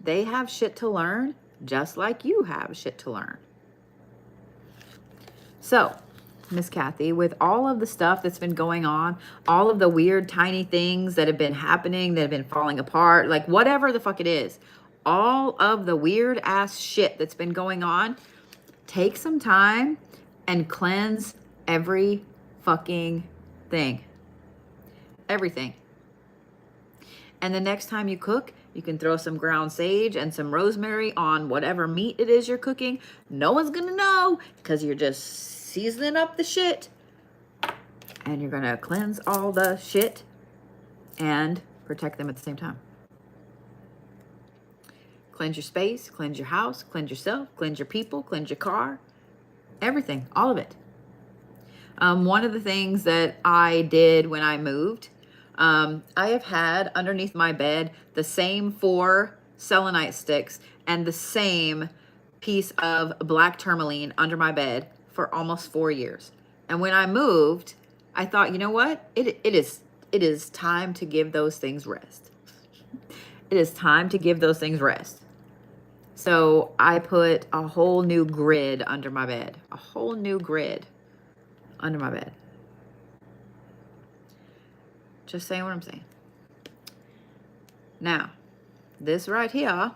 They have shit to learn just like you have shit to learn. So, Miss Kathy, with all of the stuff that's been going on, all of the weird tiny things that have been happening, that have been falling apart, like whatever the fuck it is, all of the weird ass shit that's been going on, take some time and cleanse every fucking thing. Everything. And the next time you cook, you can throw some ground sage and some rosemary on whatever meat it is you're cooking. No one's gonna know because you're just seasoning up the shit. And you're gonna cleanse all the shit and protect them at the same time. Cleanse your space, cleanse your house, cleanse yourself, cleanse your people, cleanse your car. Everything, all of it. One of the things that I did when I moved, I have had underneath my bed the same 4 selenite sticks and the same piece of black tourmaline under my bed for almost 4 years. And when I moved, I thought, you know what? It is time to give those things rest. It is time to give those things rest. So I put a whole new grid under my bed. A whole new grid under my bed. Just saying what I'm saying. Now, this right here,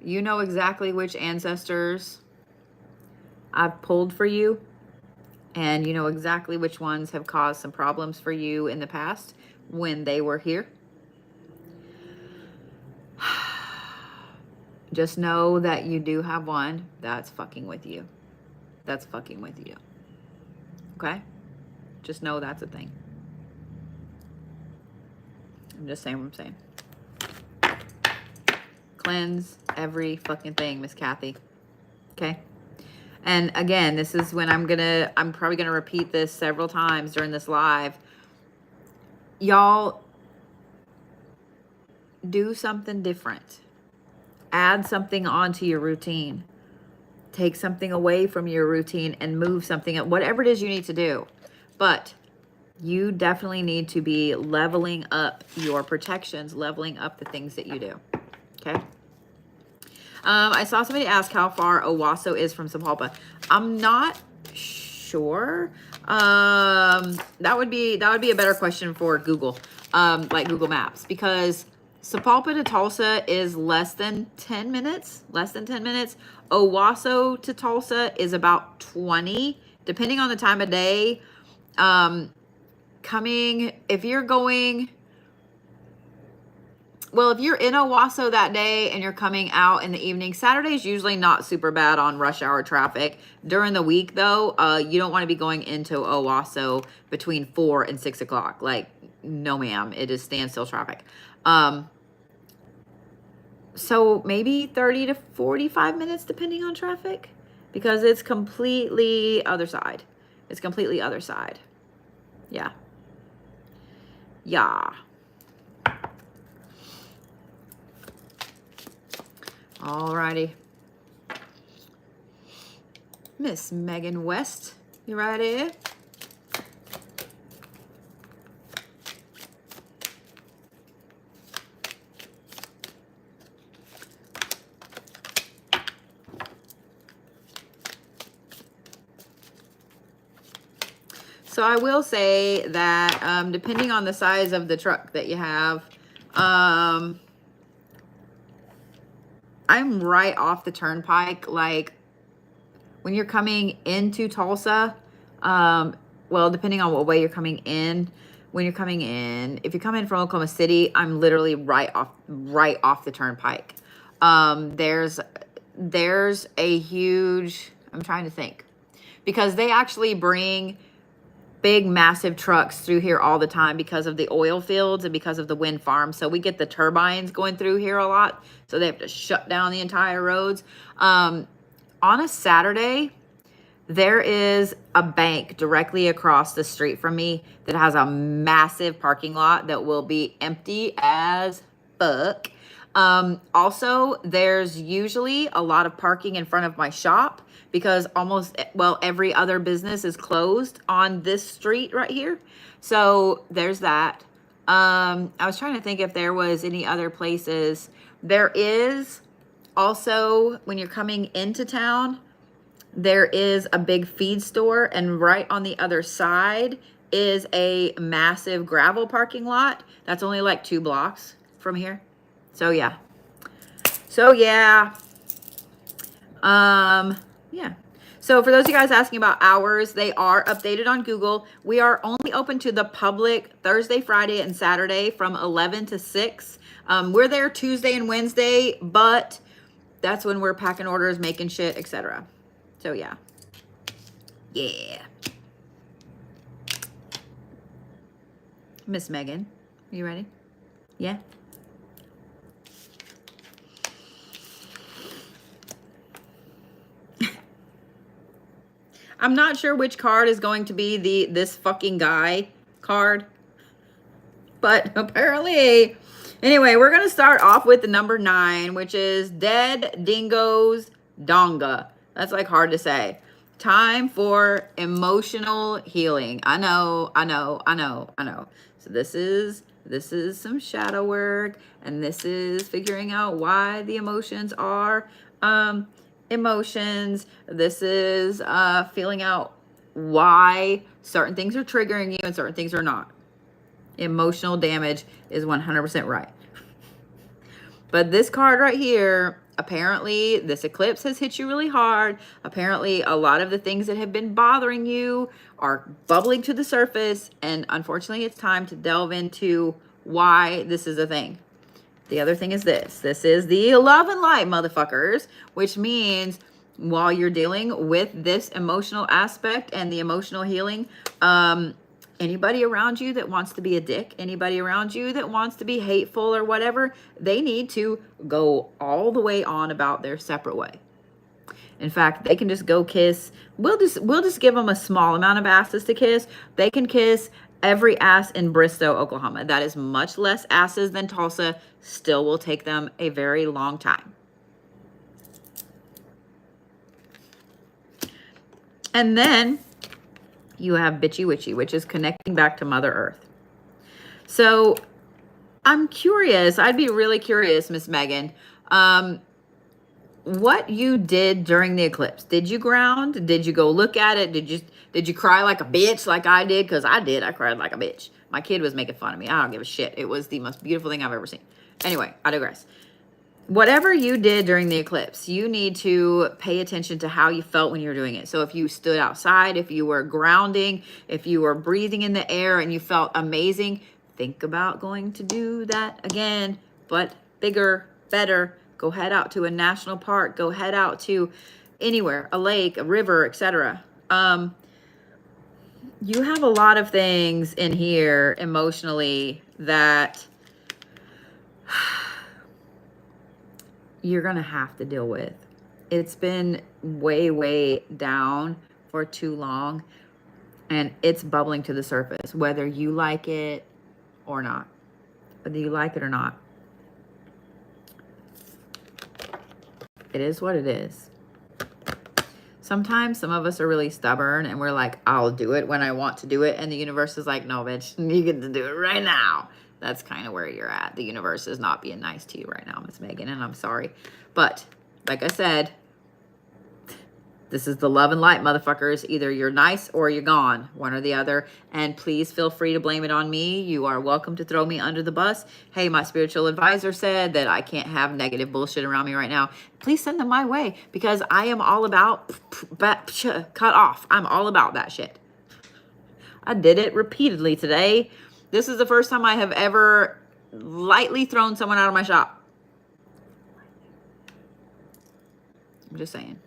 you know exactly which ancestors I've pulled for you, and you know exactly which ones have caused some problems for you in the past when they were here. Just know that you do have one that's fucking with you. That's fucking with you. Okay? Just know that's a thing. I'm just saying what I'm saying. Cleanse every fucking thing, Miss Kathy. Okay? And again, this is when I'm probably gonna repeat this several times during this live. Y'all, do something different. Add something onto your routine. Take something away from your routine and move something up, whatever it is you need to do. But you definitely need to be leveling up your protections, leveling up the things that you do. Okay? I saw somebody ask how far Owasso is from Sapulpa. I'm not sure. That would be a better question for Google, like Google Maps, because Sapulpa to Tulsa is less than 10 minutes. Owasso to Tulsa is about 20, depending on the time of day. If you're in Owasso that day and you're coming out in the evening, Saturday's usually not super bad on rush hour traffic. During the week though, you don't want to be going into Owasso between 4 and 6 o'clock. Like, no ma'am, it is standstill traffic. So maybe 30 to 45 minutes depending on traffic, because it's completely other side. It's completely other side. Yeah. Yeah. Alrighty. Miss Megan West, you ready? So I will say that depending on the size of the truck that you have, I'm right off the turnpike. Like when you're coming into Tulsa, well, depending on what way you're coming in, when you're coming in, if you're coming from Oklahoma City, I'm literally right off the turnpike. There's a huge, I'm trying to think, because they actually bring big, massive trucks through here all the time because of the oil fields and because of the wind farms. So we get the turbines going through here a lot. So they have to shut down the entire roads. On a Saturday, there is a bank directly across the street from me that has a massive parking lot that will be empty as fuck. Also, there's usually a lot of parking in front of my shop because almost, well, every other business is closed on this street right here. So there's that. I was trying to think if there was any other places. There is also, when you're coming into town, there is a big feed store, and right on the other side is a massive gravel parking lot. That's only like 2 blocks from here. So yeah. Yeah. So for those of you guys asking about hours, they are updated on Google. We are only open to the public Thursday, Friday, and Saturday from 11 to 6. We're there Tuesday and Wednesday, but that's when we're packing orders, making shit, etc. So yeah. Yeah. Miss Megan, you ready? Yeah. I'm not sure which card is going to be this fucking guy card, but apparently, anyway, we're going to start off with the number 9, which is Dead Dingoes Donga. That's like hard to say. Time for emotional healing. I know. So this is some shadow work, and this is figuring out why the emotions are emotions. This is feeling out why certain things are triggering you and certain things are not. Emotional damage is 100% right. But this card right here, apparently this eclipse has hit you really hard. Apparently a lot of the things that have been bothering you are bubbling to the surface, and unfortunately it's time to delve into why this is a thing. The other thing is this. This is the love and light, motherfuckers, which means while you're dealing with this emotional aspect and the emotional healing, anybody around you that wants to be a dick, anybody around you that wants to be hateful or whatever, they need to go all the way on about their separate way. In fact, they can just go kiss. We'll just give them a small amount of asses to kiss. They can kiss every ass in Bristow, Oklahoma. That is much less asses than Tulsa. Still will take them a very long time. And then you have Bitchy Witchy, which is connecting back to Mother Earth. So I'm curious. I'd be really curious, Miss Megan, what you did during the eclipse. Did you ground? Did you go look at it? Did you cry like a bitch like I did? Because I did. I cried like a bitch. My kid was making fun of me. I don't give a shit. It was the most beautiful thing I've ever seen. Anyway, I digress. Whatever you did during the eclipse, you need to pay attention to how you felt when you were doing it. So if you stood outside, if you were grounding, if you were breathing in the air and you felt amazing, think about going to do that again, but bigger, better. Go head out to a national park. Go head out to anywhere, a lake, a river, etc. You have a lot of things in here emotionally that you're going to have to deal with. It's been way, way down for too long, and it's bubbling to the surface, whether you like it or not. Whether you like it or not. It is what it is. Sometimes some of us are really stubborn and we're like, I'll do it when I want to do it. And the universe is like, no, bitch, you get to do it right now. That's kind of where you're at. The universe is not being nice to you right now, Miss Megan, and I'm sorry. But like I said, This is the love and light, motherfuckers. Either you're nice or you're gone, one or the other. And please feel free to blame it on me. You are welcome to throw me under the bus. Hey, my spiritual advisor said that I can't have negative bullshit around me right now. Please send them my way, because I am all about cut off. I'm all about that shit. I did it repeatedly today. This is the first time I have ever lightly thrown someone out of my shop. I'm just saying.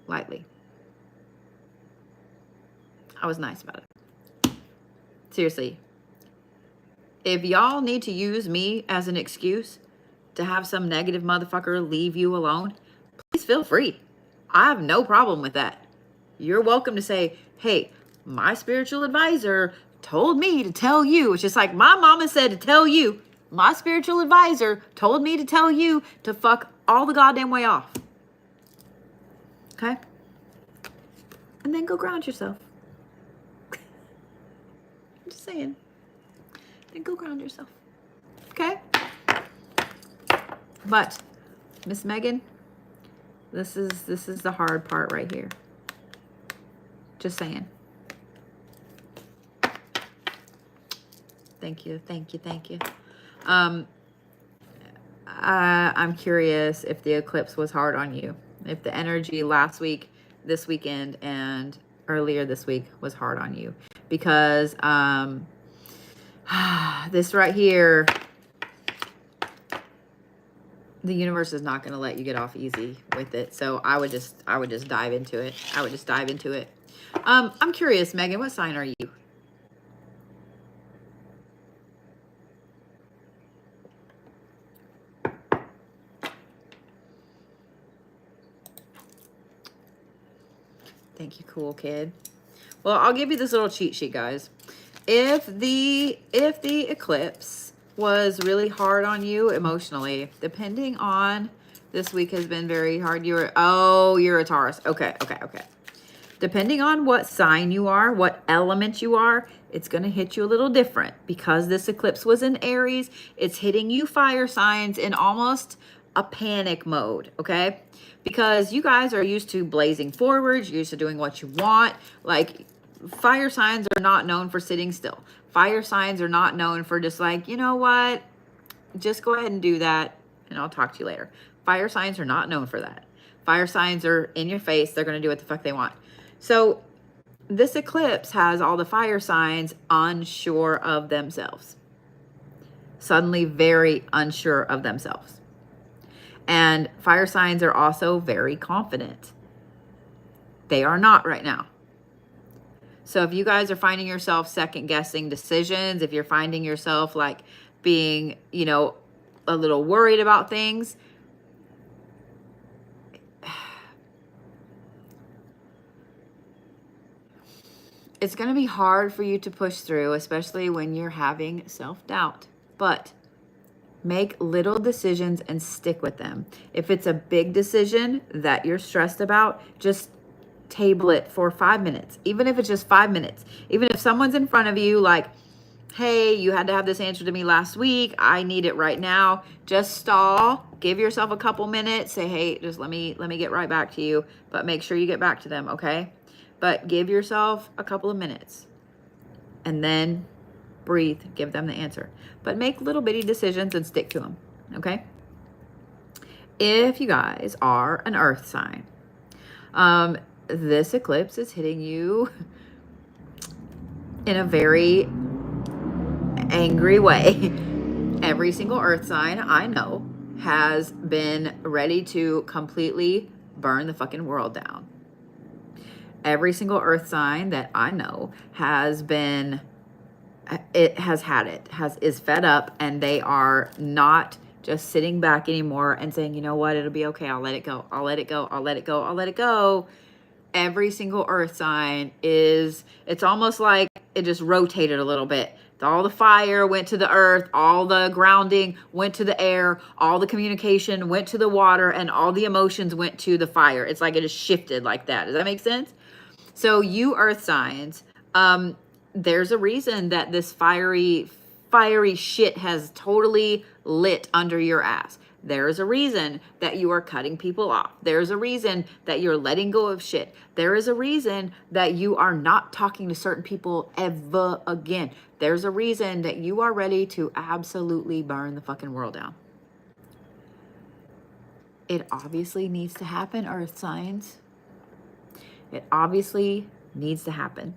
Lightly. I was nice about it. Seriously. If y'all need to use me as an excuse to have some negative motherfucker leave you alone, please feel free. I have no problem with that. You're welcome to say, hey, my spiritual advisor told me to tell you. It's just like my mama said to tell you. My spiritual advisor told me to tell you to fuck all the goddamn way off. Okay? And then go ground yourself. I'm just saying. Then go ground yourself. Okay? But, Miss Megan, this is the hard part right here. Just saying. Thank you, thank you, thank you. I'm curious if the eclipse was hard on you. If the energy last week, this weekend, and earlier this week was hard on you. Because this right here, the universe is not going to let you get off easy with it. So I would just dive into it. I would just dive into it. I'm curious, Megan, what sign are you? Thank you, cool kid. Well, I'll give you this little cheat sheet, guys. If the eclipse was really hard on you emotionally, depending on, this week has been very hard. You're a Taurus. Okay. Depending on what sign you are, what element you are, it's going to hit you a little different. Because this eclipse was in Aries, it's hitting you fire signs in almost a panic mode, okay? Because you guys are used to blazing forwards, you're used to doing what you want. Like, fire signs are not known for sitting still. Fire signs are not known for just like, you know what? Just go ahead and do that, and I'll talk to you later. Fire signs are not known for that. Fire signs are in your face. They're going to do what the fuck they want. So this eclipse has all the fire signs unsure of themselves. Suddenly very unsure of themselves. And fire signs are also very confident. They are not right now. So if you guys are finding yourself second guessing decisions, if you're finding yourself like being, you know, a little worried about things, it's going to be hard for you to push through, especially when you're having self-doubt. But make little decisions and stick with them. If it's a big decision that you're stressed about, just table it for 5 minutes. Even if it's just 5 minutes. Even if someone's in front of you like, hey, you had to have this answer to me last week. I need it right now. Just stall. Give yourself a couple minutes. Say, hey, just let me get right back to you. But make sure you get back to them, okay? But give yourself a couple of minutes. And then breathe. Give them the answer. But make little bitty decisions and stick to them, okay? If you guys are an earth sign, this eclipse is hitting you in a very angry way. Every single earth sign I know has been ready to completely burn the fucking world down. Every single earth sign that I know has been, is fed up, and they are not just sitting back anymore and saying, you know what, it'll be okay. I'll let it go. I'll let it go. I'll let it go. I'll let it go. Every single earth sign it's almost like it just rotated a little bit. All the fire went to the earth, all the grounding went to the air, all the communication went to the water, and all the emotions went to the fire. It's like it just shifted like that. Does that make sense? So you earth signs, there's a reason that this fiery shit has totally lit under your ass. There is a reason that you are cutting people off. There is a reason that you're letting go of shit. There is a reason that you are not talking to certain people ever again. There's a reason that you are ready to absolutely burn the fucking world down. It obviously needs to happen, earth signs. It obviously needs to happen.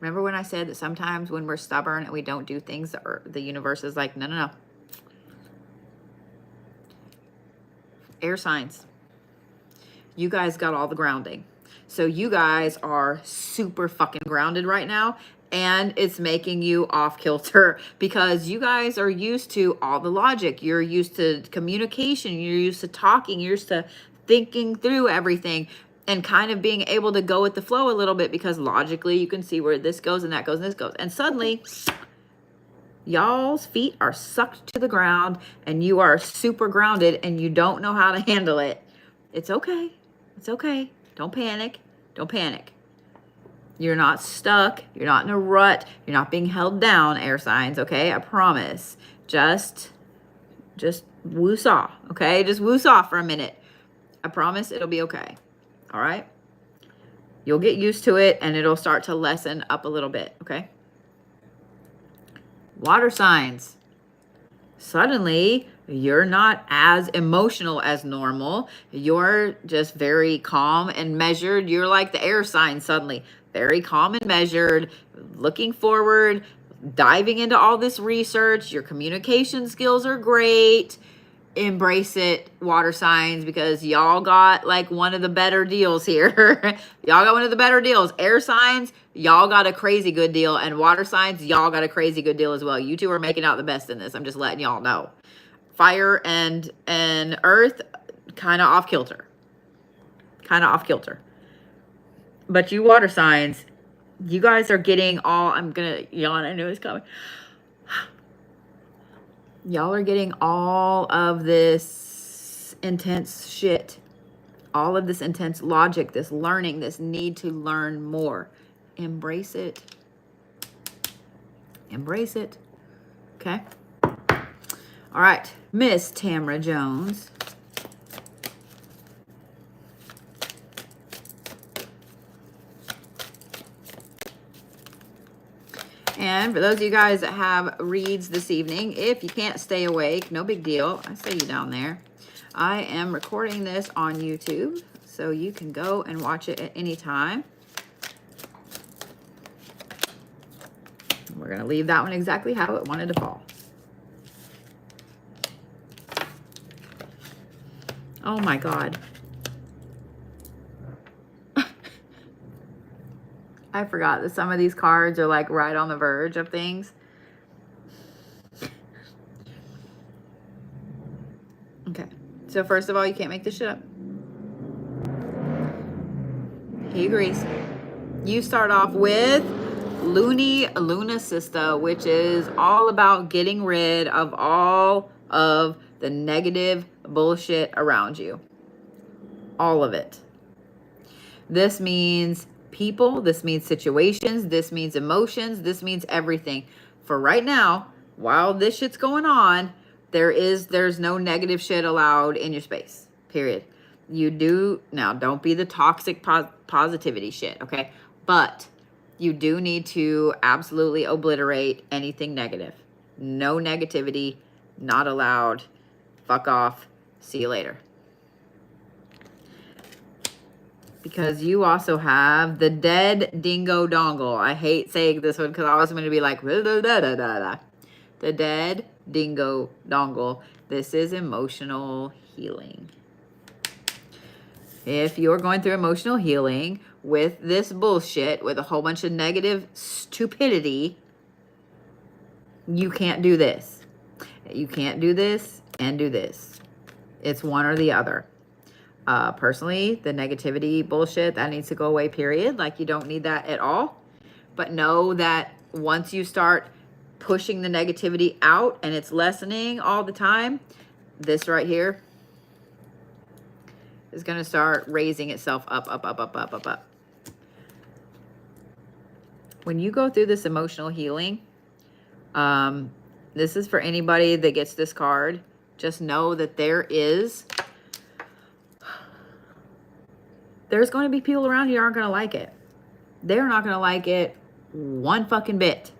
Remember when I said that sometimes when we're stubborn and we don't do things, the universe is like, no, no, no. Air signs. You guys got all the grounding. So you guys are super fucking grounded right now. And it's making you off kilter because you guys are used to all the logic. You're used to communication. You're used to talking. You're used to thinking through everything and kind of being able to go with the flow a little bit because logically you can see where this goes and that goes and this goes. And suddenly y'all's feet are sucked to the ground and you are super grounded and you don't know how to handle it. It's okay. It's okay. Don't panic. Don't panic. You're not stuck. You're not in a rut. You're not being held down, air signs, okay? I promise. Just woo-saw, okay? Just woo-saw for a minute. I promise it'll be okay, all right? You'll get used to it, and it'll start to lessen up a little bit, okay? Water signs. Suddenly, you're not as emotional as normal. You're just very calm and measured. You're like the air sign suddenly. Very calm and measured, looking forward, diving into all this research. Your communication skills are great. Embrace it, water signs, because y'all got like one of the better deals here. Y'all got one of the better deals. Air signs, y'all got a crazy good deal. And water signs, y'all got a crazy good deal as well. You two are making out the best in this. I'm just letting y'all know. Fire and earth, kind of off kilter. Kind of off kilter. But you water signs, you guys are getting all, I'm going to yawn, I knew it was coming. Y'all are getting all of this intense shit, all of this intense logic, this learning, this need to learn more. Embrace it. Embrace it. Okay. All right. Miss Tamara Jones. And for those of you guys that have reads this evening, if you can't stay awake, no big deal. I see you down there. I am recording this on YouTube, so you can go and watch it at any time. We're going to leave that one exactly how it wanted to fall. Oh my God. I forgot that some of these cards are like right on the verge of things. Okay. So first of all, you can't make this shit up. He agrees. You start off with Luna Sister, which is all about getting rid of all of the negative bullshit around you. All of it. This means people, this means situations, this means emotions, this means everything. For right now, while this shit's going on, there's no negative shit allowed in your space. Period. You do now, don't be the toxic positivity shit, okay? But you do need to absolutely obliterate anything negative. No negativity, not allowed. Fuck off. See you later. Because you also have the dead dingo dongle. I hate saying this one because I was going to be like, da, da, da, da, da. The dead dingo dongle. This is emotional healing. If you're going through emotional healing with this bullshit, with a whole bunch of negative stupidity, you can't do this. You can't do this and do this. It's one or the other. Personally, the negativity bullshit, that needs to go away, period. Like, you don't need that at all. But know that once you start pushing the negativity out and it's lessening all the time, this right here is going to start raising itself up, up, up, up, up, up, up. When you go through this emotional healing, this is for anybody that gets this card. Just know that there's going to be people around you who aren't going to like it. They're not going to like it one fucking bit.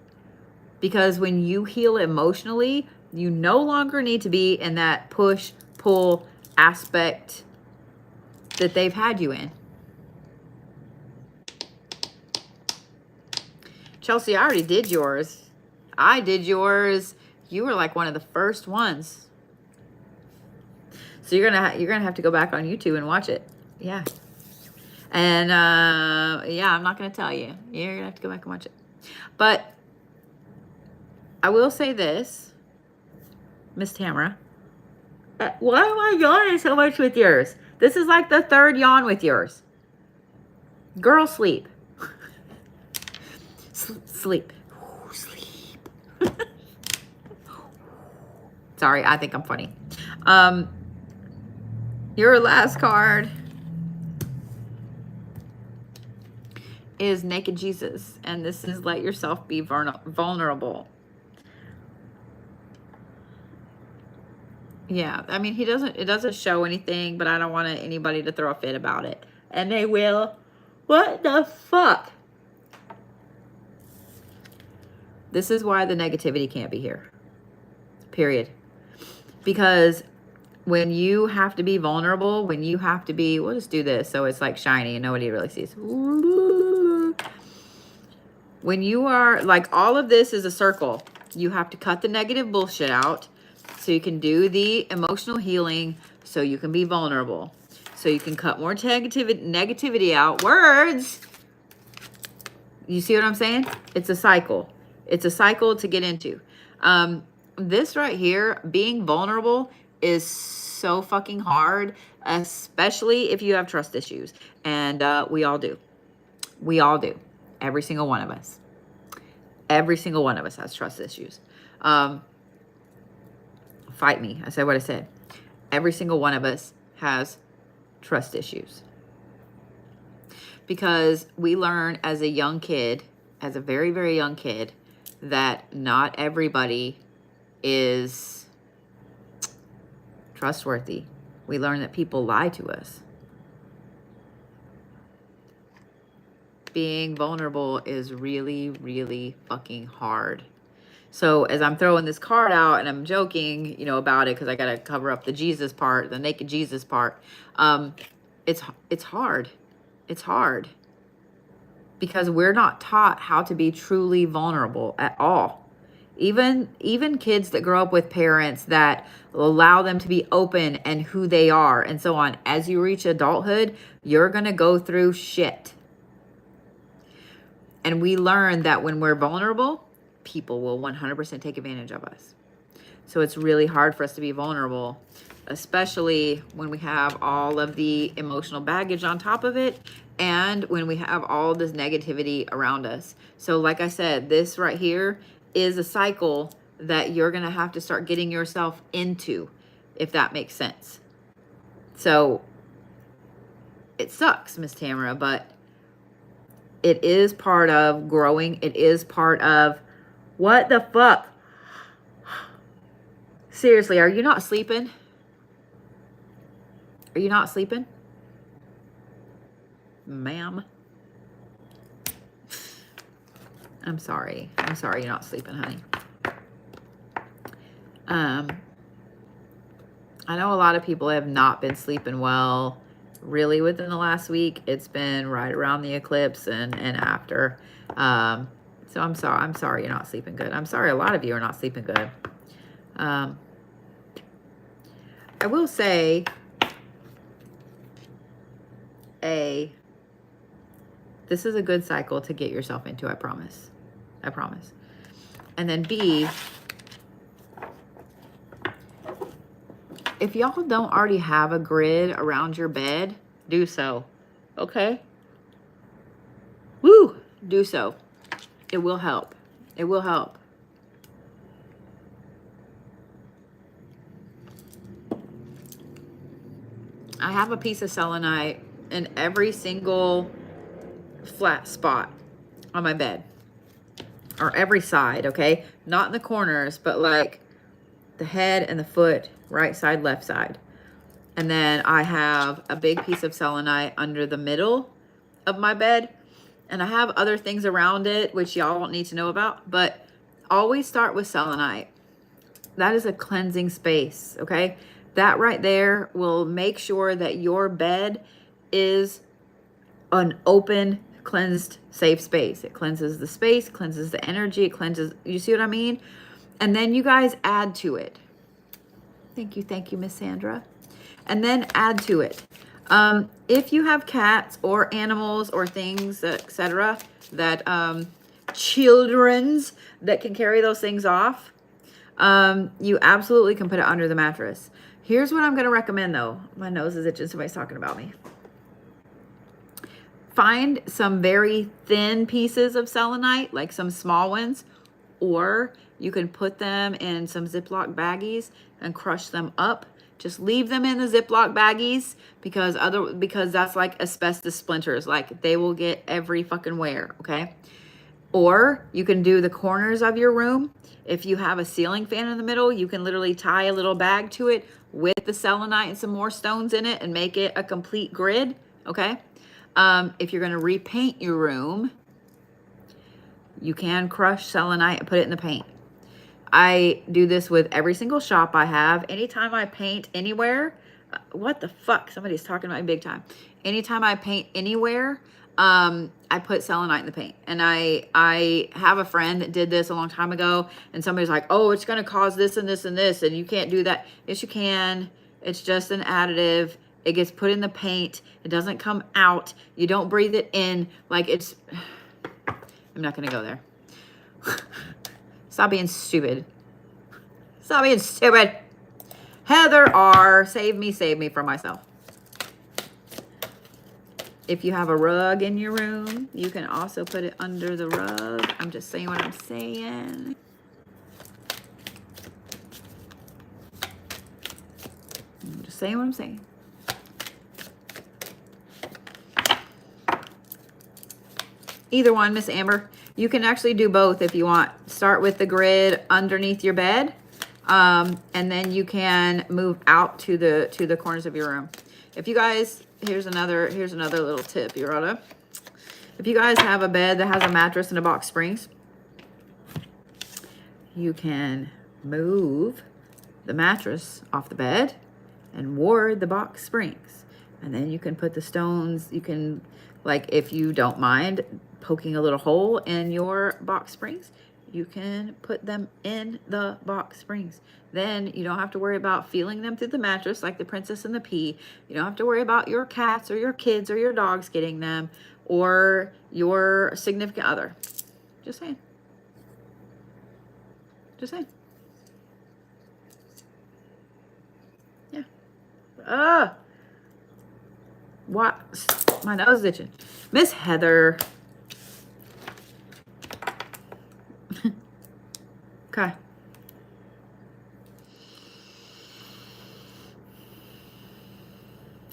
Because when you heal emotionally, you no longer need to be in that push-pull aspect that they've had you in. Chelsea, I already did yours. I did yours. You were like one of the first ones. So you're gonna have to go back on YouTube and watch it. Yeah. And yeah, I'm not gonna tell you. You're gonna have to go back and watch it. But I will say this, Miss Tamara. Why am I yawning so much with yours? This is like the third yawn with yours. Girl, sleep. Sleep. Ooh, sleep. Sorry, I think I'm funny. Your last card is Naked Jesus, and this is let yourself be vulnerable. Yeah, I mean, it doesn't show anything, but I don't want anybody to throw a fit about it. And they will. What the fuck? This is why the negativity can't be here. Period. Because when you have to be vulnerable, when you have to be, we'll just do this so it's like shiny and nobody really sees. When you are, like, all of this is a circle. You have to cut the negative bullshit out so you can do the emotional healing, so you can be vulnerable. So you can cut more negativity out. Words! You see what I'm saying? It's a cycle. It's a cycle to get into. This right here, being vulnerable, is so fucking hard, especially if you have trust issues. And we all do. We all do. Every single one of us. Every single one of us has trust issues. Fight me. I said what I said. Every single one of us has trust issues. Because we learn as a young kid, as a very, very young kid, that not everybody is trustworthy. We learn that people lie to us. Being vulnerable is really, really fucking hard. So as I'm throwing this card out and I'm joking, you know, about it, because I got to cover up the Jesus part, the naked Jesus part. It's hard. It's hard. Because we're not taught how to be truly vulnerable at all. Even kids that grow up with parents that allow them to be open and who they are and so on. As you reach adulthood, you're going to go through shit. And we learn that when we're vulnerable, people will 100% take advantage of us. So it's really hard for us to be vulnerable, especially when we have all of the emotional baggage on top of it, and when we have all this negativity around us. So like I said, this right here is a cycle that you're going to have to start getting yourself into, if that makes sense. So it sucks, Miss Tamara, but it is part of growing. It is part of, what the fuck? Seriously, are you not sleeping? Are you not sleeping? Ma'am. I'm sorry. I'm sorry you're not sleeping, honey. I know a lot of people have not been sleeping well really within the last week. It's been right around the eclipse and after. So I'm sorry you're not sleeping good. I'm sorry a lot of you are not sleeping good. I will say, this is a good cycle to get yourself into, I promise. I promise. And then B, if y'all don't already have a grid around your bed, do so. Okay? Woo! Do so. It will help. It will help. I have a piece of selenite in every single flat spot on my bed, or every side, okay? Not in the corners, but like the head and the foot, right side, left side. And then I have a big piece of selenite under the middle of my bed. And I have other things around it, which y'all don't need to know about, but always start with selenite. That is a cleansing space, okay? That right there will make sure that your bed is an open, cleansed, safe space. It cleanses the space, cleanses the energy, it cleanses, you see what I mean? And then you guys add to it. Thank you, Miss Sandra. And then add to it. If you have cats or animals or things, etc., that children's that can carry those things off, you absolutely can put it under the mattress. Here's what I'm going to recommend though. My nose is itching. Somebody's talking about me. Find some very thin pieces of selenite, like some small ones, or you can put them in some Ziploc baggies and crush them up. Just leave them in the Ziploc baggies because that's like asbestos splinters. Like they will get every fucking where, okay? Or you can do the corners of your room. If you have a ceiling fan in the middle, you can literally tie a little bag to it with the selenite and some more stones in it and make it a complete grid, okay? If you're going to repaint your room, you can crush selenite and put it in the paint. I do this with every single shop I have. Anytime I paint anywhere, what the fuck? Somebody's talking about me big time. Anytime I paint anywhere, I put selenite in the paint. And I have a friend that did this a long time ago, and somebody's like, oh, it's going to cause this and this and this, and you can't do that. Yes, you can. It's just an additive. It gets put in the paint. It doesn't come out. You don't breathe it in. Like it's, I'm not going to go there. Stop being stupid. Stop being stupid. Heather R, save me from myself. If you have a rug in your room, you can also put it under the rug. I'm just saying what I'm saying. I'm just saying what I'm saying. Either one, Miss Amber. You can actually do both if you want. Start with the grid underneath your bed, and then you can move out to the corners of your room. If you guys, here's another little tip, Yorota. If you guys have a bed that has a mattress and a box springs, you can move the mattress off the bed and ward the box springs, and then you can put the stones. You can, like, if you don't mind poking a little hole in your box springs, you can put them in the box springs. Then you don't have to worry about feeling them through the mattress like the Princess and the Pea. You don't have to worry about your cats or your kids or your dogs getting them, or your significant other. Just saying. Just saying. Yeah. What? My nose is itching. Miss Heather. Okay.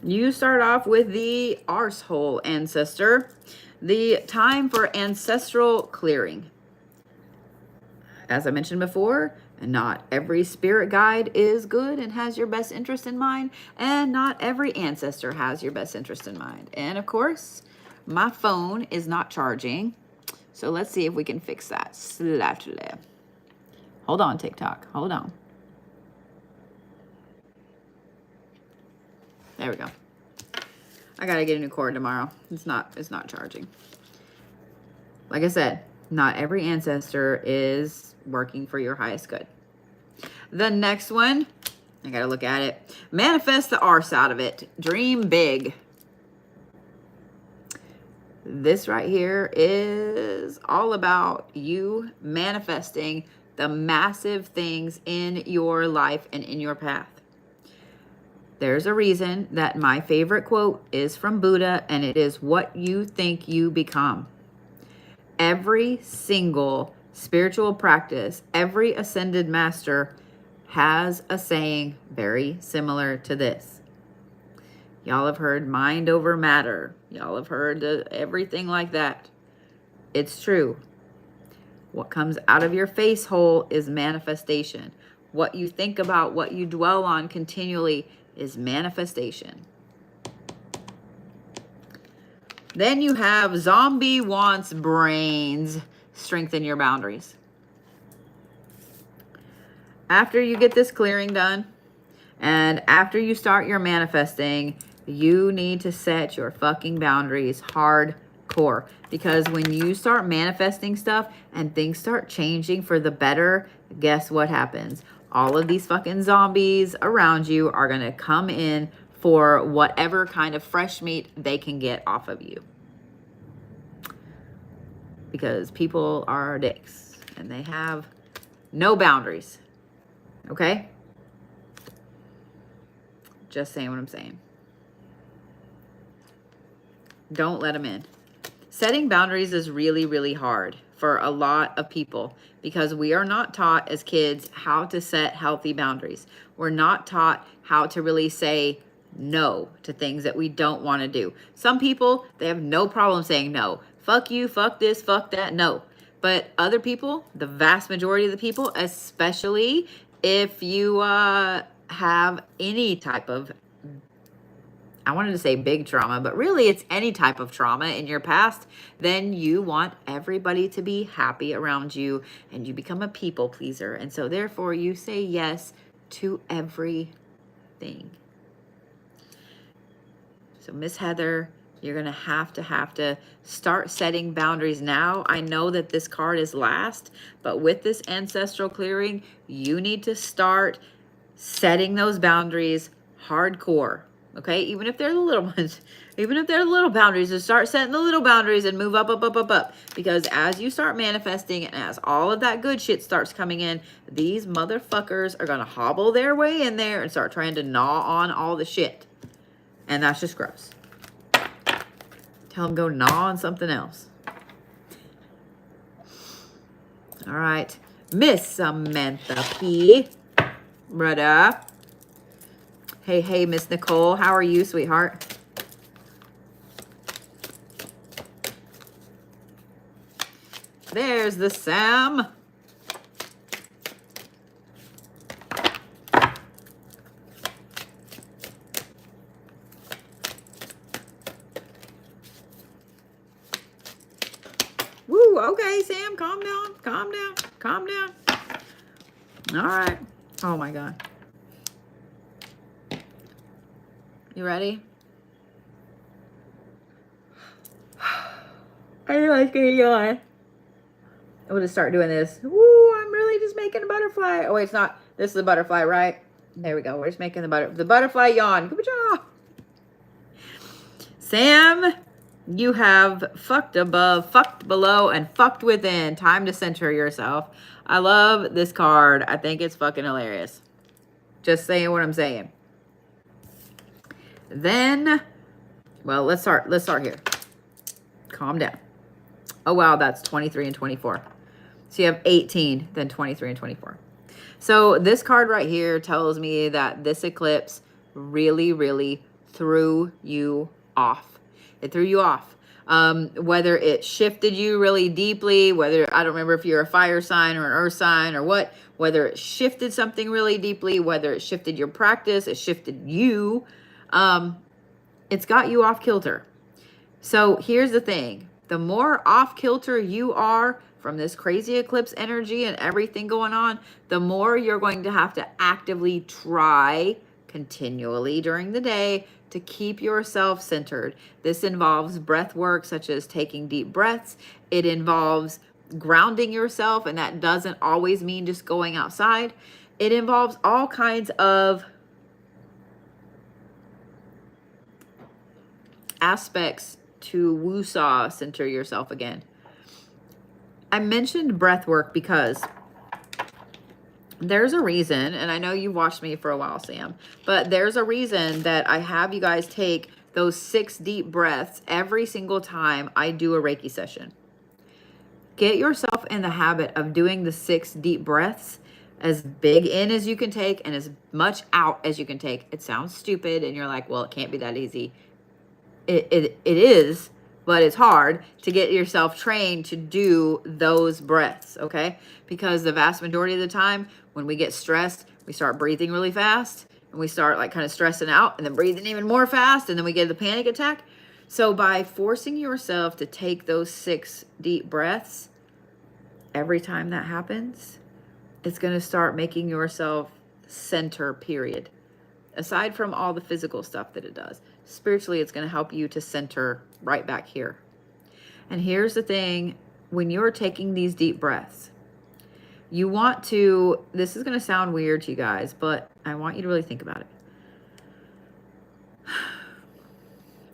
You start off with the arsehole ancestor. The time for ancestral clearing. As I mentioned before, not every spirit guide is good and has your best interest in mind, and not every ancestor has your best interest in mind. And of course, my phone is not charging. So let's see if we can fix that slightly. Hold on, TikTok. Hold on. There we go. I gotta get a new cord tomorrow. It's not charging. Like I said, not every ancestor is working for your highest good. The next one, I gotta look at it. Manifest the arse out of it. Dream big. This right here is all about you manifesting the massive things in your life and in your path. There's a reason that my favorite quote is from Buddha, and it is, what you think you become. Every single spiritual practice, every ascended master has a saying very similar to this. Y'all have heard mind over matter. Y'all have heard everything like that. It's true. What comes out of your face hole is manifestation. what you think about, what you dwell on continually is manifestation. Then you have zombie wants brains. Strengthen your boundaries. After you get this clearing done, and after you start your manifesting, you need to set your fucking boundaries hardcore. Because when you start manifesting stuff and things start changing for the better, guess what happens? All of these fucking zombies around you are going to come in for whatever kind of fresh meat they can get off of you. Because people are dicks and they have no boundaries. Okay? Just saying what I'm saying. Don't let them in. Setting boundaries is really, really hard for a lot of people because we are not taught as kids how to set healthy boundaries. We're not taught how to really say no to things that we don't want to do. Some people, they have no problem saying no. Fuck you, fuck this, fuck that, no. But other people, the vast majority of the people, especially if you have any type of, I wanted to say big trauma, but really it's any type of trauma in your past, then you want everybody to be happy around you and you become a people pleaser. And so therefore you say yes to everything. So Miss Heather, you're going to have to start setting boundaries now. I know that this card is last, but with this ancestral clearing, you need to start setting those boundaries hardcore. Okay, even if they're the little ones, even if they're the little boundaries, just start setting the little boundaries and move up, up, up, up, up. Because as you start manifesting and as all of that good shit starts coming in, these motherfuckers are going to hobble their way in there and start trying to gnaw on all the shit. And that's just gross. Tell them go gnaw on something else. All right, Miss Samantha P. Brother. Hey, Miss Nicole. How are you, sweetheart? There's the Sam. Woo, okay, Sam, calm down, calm down, calm down. All right. Oh, my God. You ready? I like it, yawn. I'm gonna start doing this. Ooh, I'm really just making a butterfly. Oh, wait, it's not. This is a butterfly, right? There we go. We're just making the butterfly yawn. Good job. Sam, you have fucked above, fucked below, and fucked within. Time to center yourself. I love this card. I think it's fucking hilarious. Just saying what I'm saying. Then, well, let's start here. Calm down. Oh, wow, that's 23 and 24. So you have 18, then 23 and 24. So this card right here tells me that this eclipse really, really threw you off. It threw you off. Whether it shifted you really deeply, whether, I don't remember if you're a fire sign or an earth sign or what, whether it shifted something really deeply, whether it shifted your practice, it shifted you. It's got you off kilter. So here's the thing. The more off kilter you are from this crazy eclipse energy and everything going on, the more you're going to have to actively try continually during the day to keep yourself centered. This involves breath work, such as taking deep breaths. It involves grounding yourself, and that doesn't always mean just going outside. It involves all kinds of aspects to woo-saw center yourself again. I mentioned breath work because there's a reason, and I know you've watched me for a while, Sam, but there's a reason that I have you guys take those 6 deep breaths every single time I do a Reiki session. Get yourself in the habit of doing the 6 deep breaths, as big in as you can take and as much out as you can take. It sounds stupid, and you're like, well, it can't be that easy. It is, but it's hard to get yourself trained to do those breaths, okay? Because the vast majority of the time, When we get stressed, we start breathing really fast and we start like kind of stressing out and then breathing even more fast and then we get the panic attack. So by forcing yourself to take those 6 deep breaths every time that happens, it's going to start making yourself center, period. Aside from all the physical stuff that it does, spiritually, it's going to help you to center right back here. And here's the thing, when you're taking these deep breaths, you want to, this is going to sound weird to you guys, but I want you to really think about it.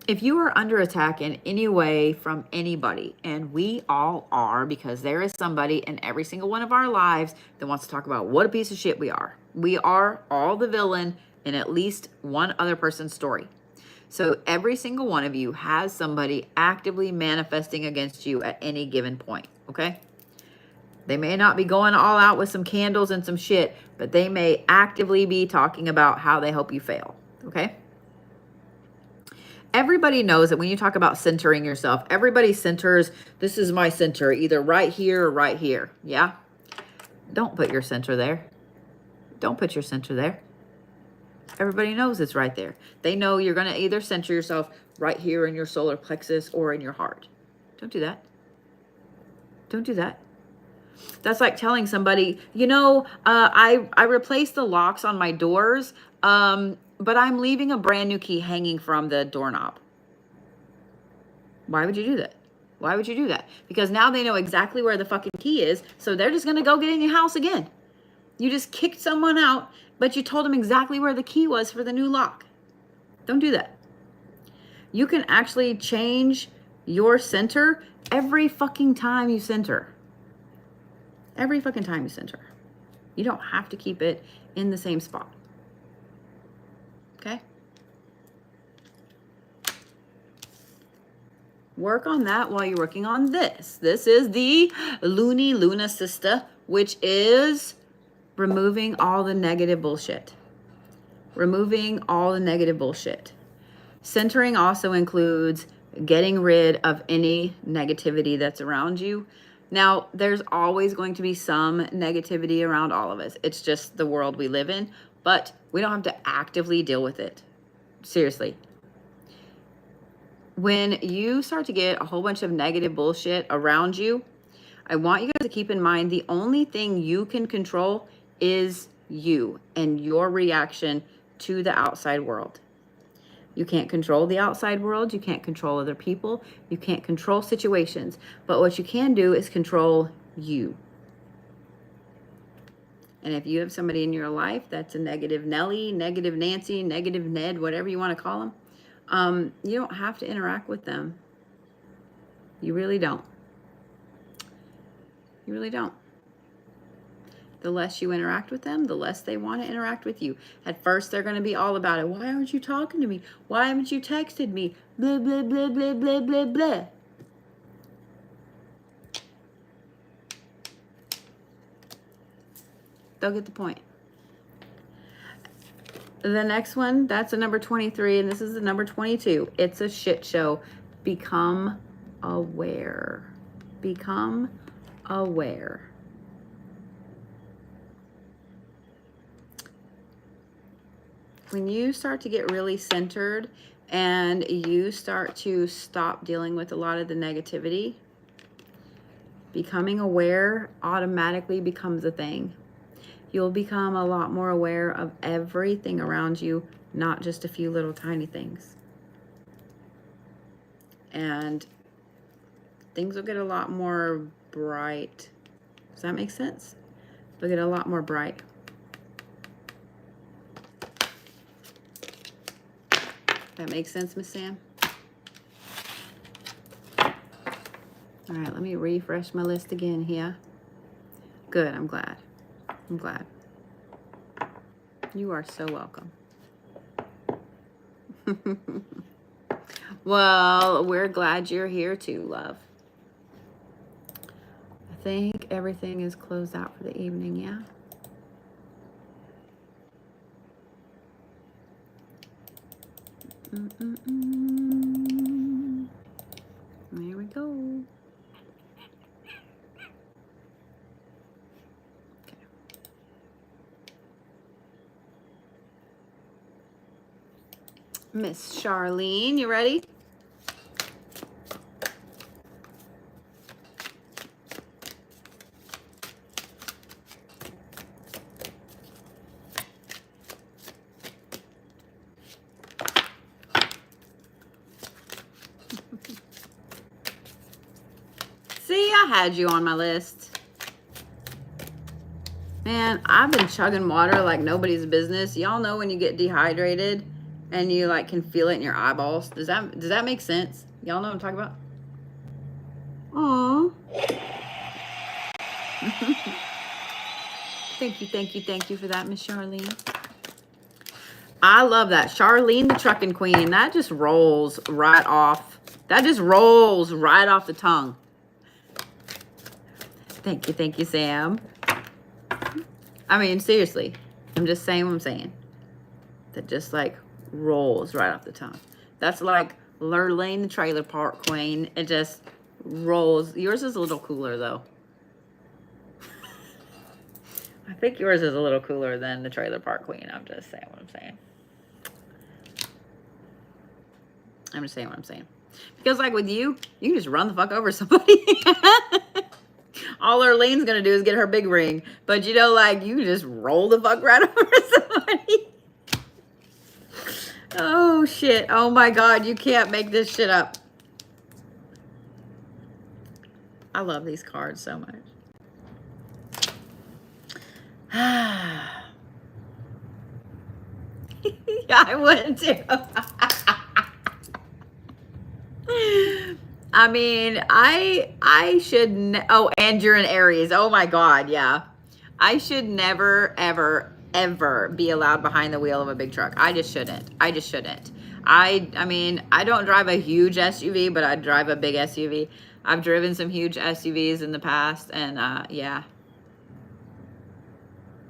If you are under attack in any way from anybody, and we all are, because there is somebody in every single one of our lives that wants to talk about what a piece of shit we are. We are all the villain in at least one other person's story. So every single one of you has somebody actively manifesting against you at any given point, okay? They may not be going all out with some candles and some shit, but they may actively be talking about how they hope you fail, okay? Everybody knows that when you talk about centering yourself, everybody centers, this is my center, either right here or right here, yeah? Don't put your center there. Don't put your center there. Everybody knows it's right there. They know you're going to either center yourself right here in your solar plexus or in your heart. Don't do that. Don't do that. That's like telling somebody, you know, I replaced the locks on my doors, but I'm leaving a brand new key hanging from the doorknob. Why would you do that? Why would you do that? Because now they know exactly where the fucking key is, so they're just going to go get in your house again. You just kicked someone out, but you told them exactly where the key was for the new lock. Don't do that. You can actually change your center every fucking time you center. Every fucking time you center. You don't have to keep it in the same spot. Okay? Work on that while you're working on this. This is the Loony Luna Sister, which is removing all the negative bullshit. Removing all the negative bullshit. Centering also includes getting rid of any negativity that's around you. Now, there's always going to be some negativity around all of us. It's just the world we live in, but we don't have to actively deal with it. Seriously. When you start to get a whole bunch of negative bullshit around you, I want you guys to keep in mind the only thing you can control is you and your reaction to the outside world. You can't control the outside world. You can't control other people. You can't control situations. But what you can do is control you. And if you have somebody in your life that's a negative Nelly, negative Nancy, negative Ned, whatever you want to call them, you don't have to interact with them. You really don't. You really don't. The less you interact with them, the less they want to interact with you. At first, they're going to be all about it. Why aren't you talking to me? Why haven't you texted me? Blah, blah, blah, blah, blah, blah, blah. They'll get the point. The next one, that's a number 23, and this is the number 22. It's a shit show. Become aware. Become aware. When you start to get really centered and you start to stop dealing with a lot of the negativity, becoming aware automatically becomes a thing. You'll become a lot more aware of everything around you, not just a few little tiny things. And things will get a lot more bright. Does that make sense? They'll get a lot more bright. That makes sense, Miss Sam? All right, let me refresh my list again here. Good, I'm glad. I'm glad. You are so welcome. Well, we're glad you're here too, love. I think everything is closed out for the evening, yeah? There we go. Okay. Miss Charlene, you ready? See, I had you on my list. Man, I've been chugging water like nobody's business. Y'all know when you get dehydrated and you like can feel it in your eyeballs. Does that make sense? Y'all know what I'm talking about? Aww. Thank you for that, Miss Charlene. I love that. Charlene the trucking queen. That just rolls right off. That just rolls right off the tongue. Thank you, Sam. I mean, seriously. I'm just saying what I'm saying. That just like rolls right off the tongue. That's like Lurleen the trailer park queen. It just rolls. Yours is a little cooler though. I think yours is a little cooler than the trailer park queen. I'm just saying what I'm saying. I'm just saying what I'm saying. Because like with you, you can just run the fuck over somebody. All Lurleen's gonna do is get her big ring. But you know, like you just roll the fuck right over somebody. Oh shit. Oh my God. You can't make this shit up. I love these cards so much. Yeah, I would too. I mean, I should, oh, and you're an Aries. Oh my God, yeah. I should never, ever be allowed behind the wheel of a big truck. I just shouldn't. I mean, I don't drive a huge SUV, but I drive a big SUV. I've driven some huge SUVs in the past, and yeah.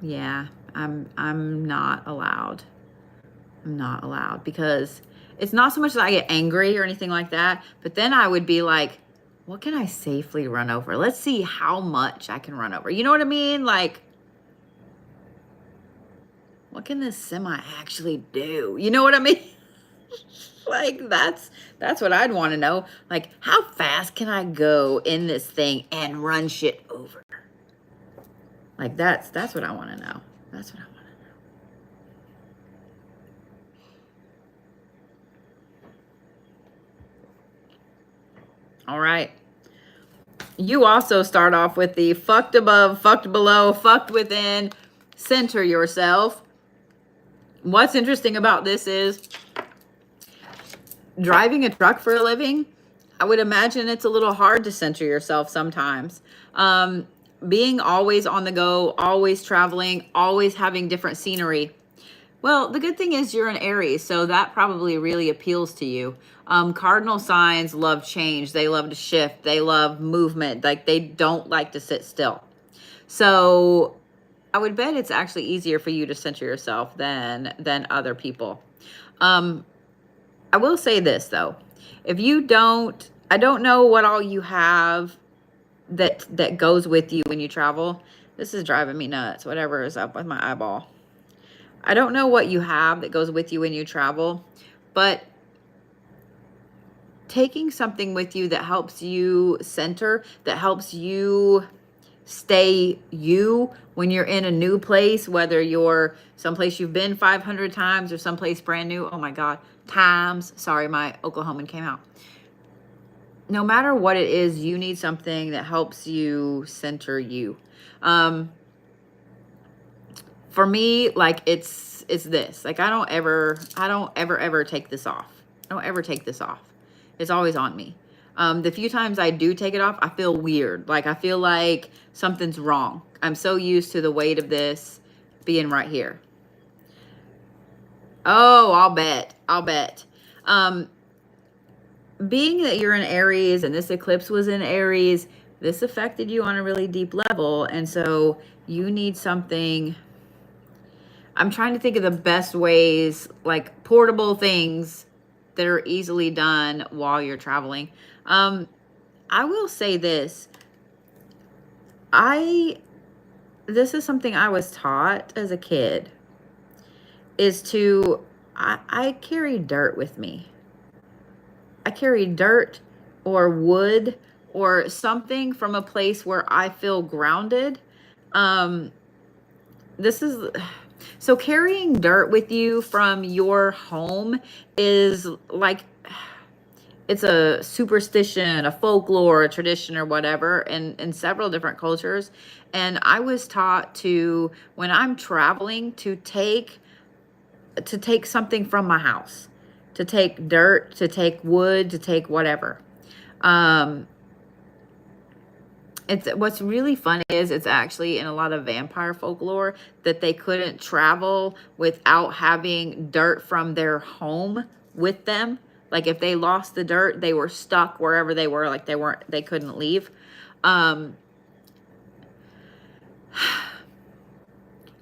Yeah, I'm not allowed. I'm not allowed because it's not so much that I get angry or anything like that, but then I would be like, what can I safely run over? Let's see how much I can run over. You know what I mean? Like, what can this semi actually do? You know what I mean? Like, that's what I'd want to know. Like, how fast can I go in this thing and run shit over? Like, that's what I want to know. That's what I want to know. All right. You also start off with the fucked above, fucked below, fucked within, center yourself. What's interesting about this is driving a truck for a living. I would imagine it's a little hard to center yourself sometimes. Being always on the go, always traveling, always having different scenery. Well, the good thing is you're an Aries, so that probably really appeals to you. Cardinal signs love change. They love to shift. They love movement. Like they don't like to sit still. So I would bet it's actually easier for you to center yourself than other people. I will say this though. If you don't, I don't know what all you have that goes with you when you travel. This is driving me nuts. Whatever is up with my eyeball. I don't know what you have that goes with you when you travel, but taking something with you that helps you center, that helps you stay you when you're in a new place, whether you're someplace you've been 500 times or someplace brand new. Oh my God, times. Sorry, my Oklahoman came out. No matter what it is, you need something that helps you center you. For me, like it's this. Like I don't ever take this off. I don't ever take this off. It's always on me. The few times I do take it off, I feel weird. Like I feel like something's wrong. I'm so used to the weight of this being right here. Oh, I'll bet. Being that you're in Aries and this eclipse was in Aries, this affected you on a really deep level. And so you need something. I'm trying to think of the best ways, like portable things that are easily done while you're traveling. I will say this. This is something I was taught as a kid, is to, I carry dirt with me. I carry dirt or wood or something from a place where I feel grounded. This is so carrying dirt with you from your home is like, it's a superstition, a folklore, a tradition, or whatever, in several different cultures. And I was taught to, when I'm traveling, to take something from my house, to take dirt, to take wood, to take whatever. It's, what's really funny is it's actually in a lot of vampire folklore that they couldn't travel without having dirt from their home with them. Like if they lost the dirt, they were stuck wherever they were. Like they couldn't leave.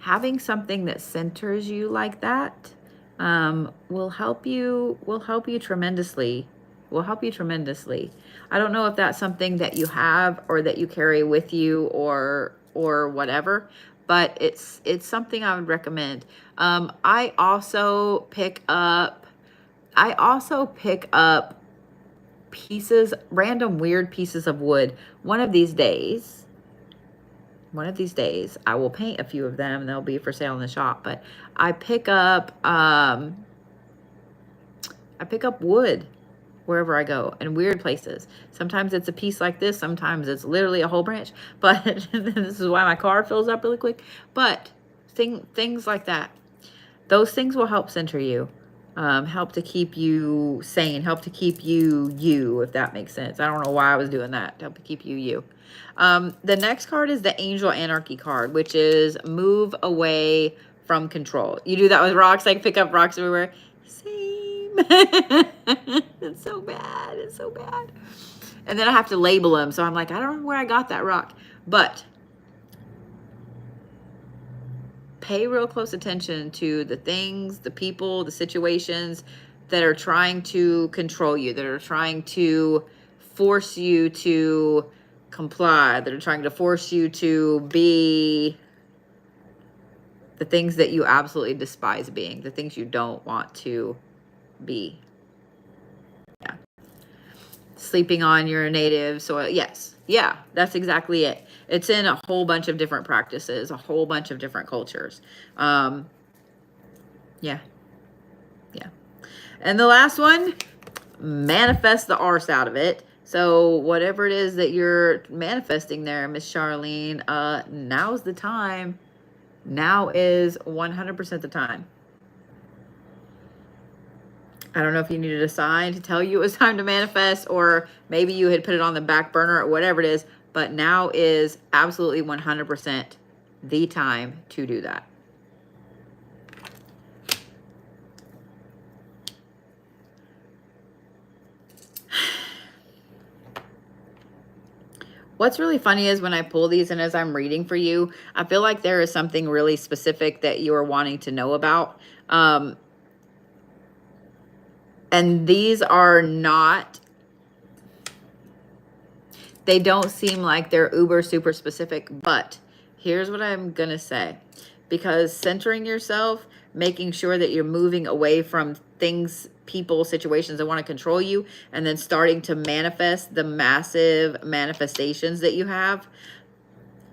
Having something that centers you like that will help you tremendously. Will help you tremendously. I don't know if that's something that you have or that you carry with you or whatever, but it's something I would recommend. I also pick up pieces, random weird pieces of wood. One of these days, I will paint a few of them. They'll be for sale in the shop, but I pick up wood wherever I go, in weird places. Sometimes it's a piece like this, sometimes it's literally a whole branch, but this is why my car fills up really quick. But things like that, those things will help center you, help to keep you sane, help to keep you, if that makes sense. I don't know why I was doing that, to help to keep you. The next card is the Angel Anarchy card, which is move away from control. You do that with rocks, like pick up rocks everywhere. It's so bad. It's so bad. And then I have to label them. So I'm like, I don't know where I got that rock. But pay real close attention to the things, the people, the situations that are trying to control you, that are trying to force you to comply, that are trying to force you to be the things that you absolutely despise being, the things you don't want to be. Yeah. Sleeping on your native soil. Yes. Yeah, that's exactly it. It's in a whole bunch of different practices, a whole bunch of different cultures. Yeah. Yeah. And the last one, manifest the arse out of it. So whatever it is that you're manifesting there, Miss Charlene, now's the time. Now is 100% the time. I don't know if you needed a sign to tell you it was time to manifest, or maybe you had put it on the back burner or whatever it is, but now is absolutely 100% the time to do that. What's really funny is when I pull these and as I'm reading for you, I feel like there is something really specific that you are wanting to know about. And these are not, they don't seem like they're uber super specific, but here's what I'm going to say. Because centering yourself, making sure that you're moving away from things, people, situations that want to control you, and then starting to manifest the massive manifestations that you have.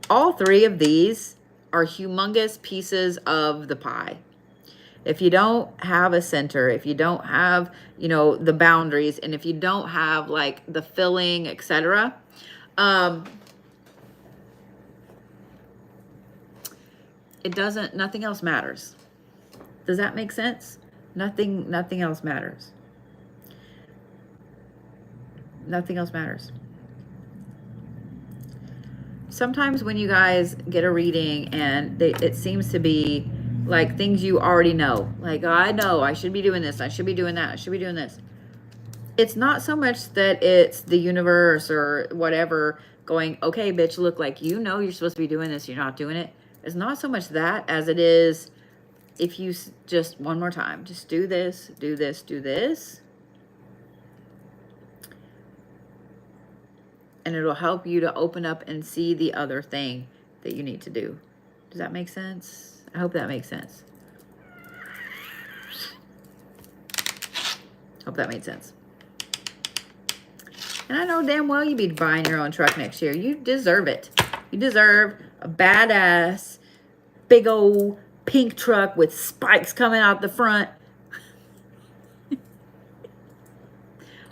All three of these are humongous pieces of the pie. If you don't have a center, if you don't have, you know, the boundaries, and if you don't have like the filling, etc., it doesn't, nothing else matters. Does that make sense? Nothing else matters. Nothing else matters. Sometimes when you guys get a reading and it seems to be like things you already know, like, oh, I know I should be doing this, I should be doing that, I should be doing this. It's not so much that it's the universe or whatever going, okay, bitch, look, like, you know you're supposed to be doing this, you're not doing it. It's not so much that as it is, if you just one more time, just do this, do this, do this. And it'll help you to open up and see the other thing that you need to do. Does that make sense? I hope that makes sense. Hope that made sense. And I know damn well you'd be buying your own truck next year. You deserve it. You deserve a badass, big old pink truck with spikes coming out the front.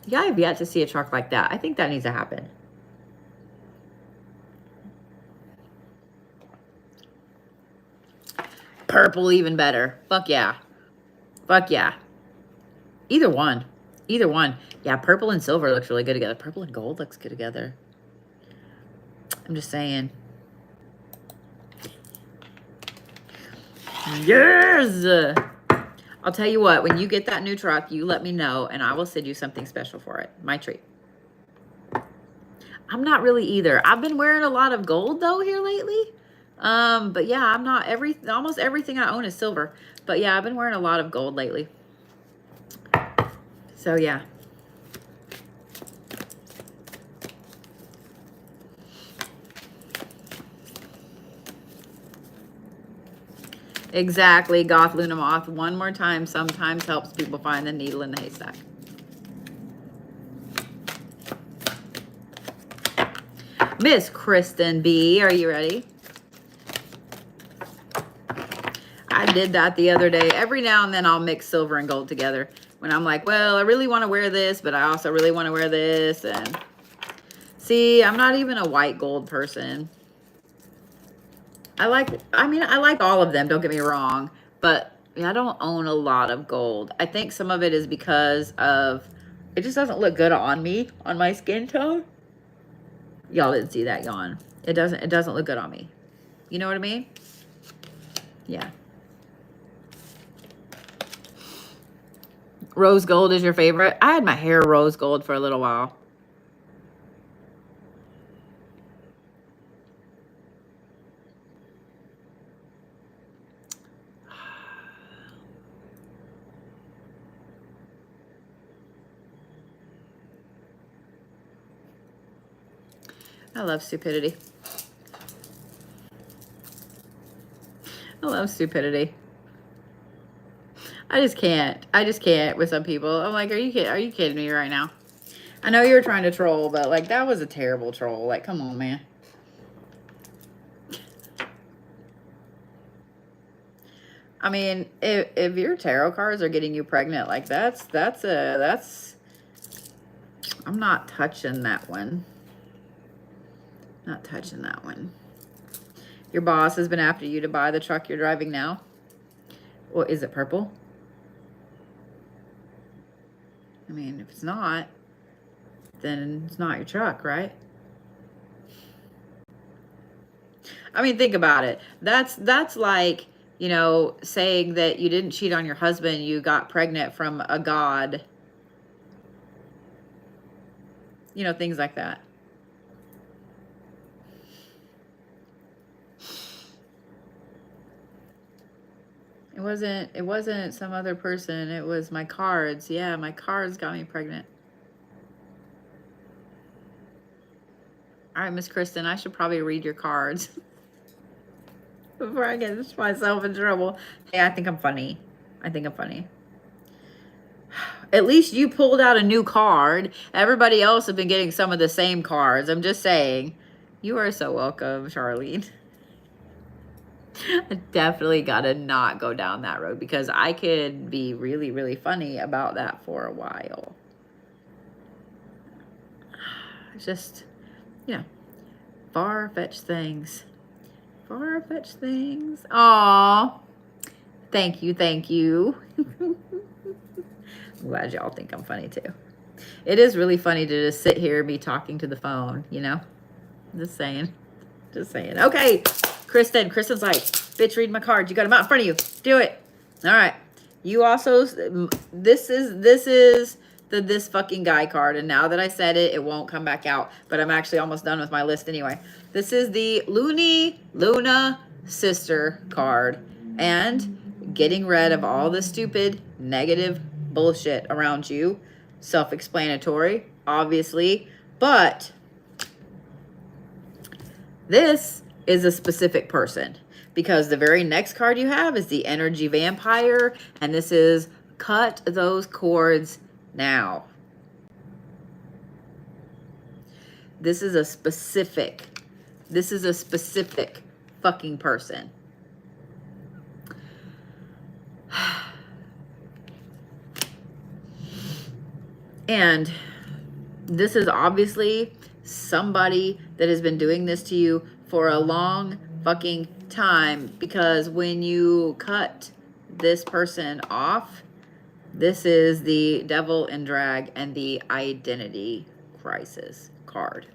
Yeah, I've yet to see a truck like that. I think that needs to happen. Purple, even better. Fuck yeah. Fuck yeah. Either one. Either one. Yeah, purple and silver looks really good together. Purple and gold looks good together. I'm just saying. Yes! I'll tell you what, when you get that new truck, you let me know, and I will send you something special for it. My treat. I'm not really either. I've been wearing a lot of gold, though, here lately. But yeah, I'm not almost everything I own is silver. But yeah, I've been wearing a lot of gold lately. So yeah. Exactly, Goth Luna Moth. One more time sometimes helps people find the needle in the haystack. Miss Kristin B, are you ready? I did that the other day. Every now and then I'll mix silver and gold together. When I'm like, well, I really want to wear this, but I also really want to wear this. And see, I'm not even a white gold person. I like all of them, don't get me wrong, but I don't own a lot of gold. I think some of it is because of, it just doesn't look good on me, on my skin tone. Y'all didn't see that yawn. It doesn't look good on me. You know what I mean? Yeah. Rose gold is your favorite? I had my hair rose gold for a little while. I love stupidity. I love stupidity. I just can't with some people. I'm like, are you kidding me right now? I know you were trying to troll, but like that was a terrible troll. Like, come on, man. I mean, if your tarot cards are getting you pregnant, like that's I'm not touching that one. Not touching that one. Your boss has been after you to buy the truck you're driving now. Well, is it purple? I mean, if it's not, then it's not your truck, right? I mean, think about it. That's like, you know, saying that you didn't cheat on your husband, you got pregnant from a god. You know, things like that. It wasn't some other person. It was my cards. Yeah, my cards got me pregnant. All right, Miss Kristin, I should probably read your cards before I get myself in trouble. Hey, I think I'm funny. I think I'm funny. At least you pulled out a new card. Everybody else has been getting some of the same cards. I'm just saying. You are so welcome, Charlene. I definitely gotta not go down that road because I could be really, really funny about that for a while. Just, you know, far-fetched things. Far-fetched things. Aw. Thank you, thank you. I'm glad y'all think I'm funny too. It is really funny to just sit here and be talking to the phone, you know? Just saying. Just saying. Okay, Kristen's like, bitch, read my cards. You got them out in front of you. Do it. All right. You also, this is the this fucking guy card. And now that I said it, it won't come back out. But I'm actually almost done with my list anyway. This is the Luna sister card. And getting rid of all the stupid negative bullshit around you. Self-explanatory, obviously. But this is a specific person. Because the very next card you have is the Energy Vampire. And this is cut those cords Now, this is a specific fucking person. And this is obviously somebody that has been doing this to you for a long fucking time, because when you cut this person off, this is the devil in drag and the identity crisis card.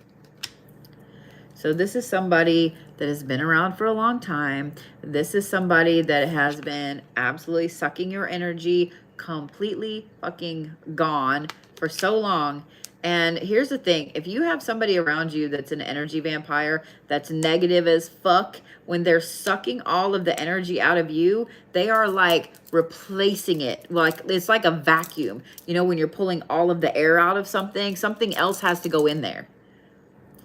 So this is somebody that has been around for a long time. This is somebody that has been absolutely sucking your energy, completely fucking gone for so long. And here's the thing, if you have somebody around you that's an energy vampire, that's negative as fuck, when they're sucking all of the energy out of you, they are like replacing it. Like, it's like a vacuum. You know, when you're pulling all of the air out of something, something else has to go in there.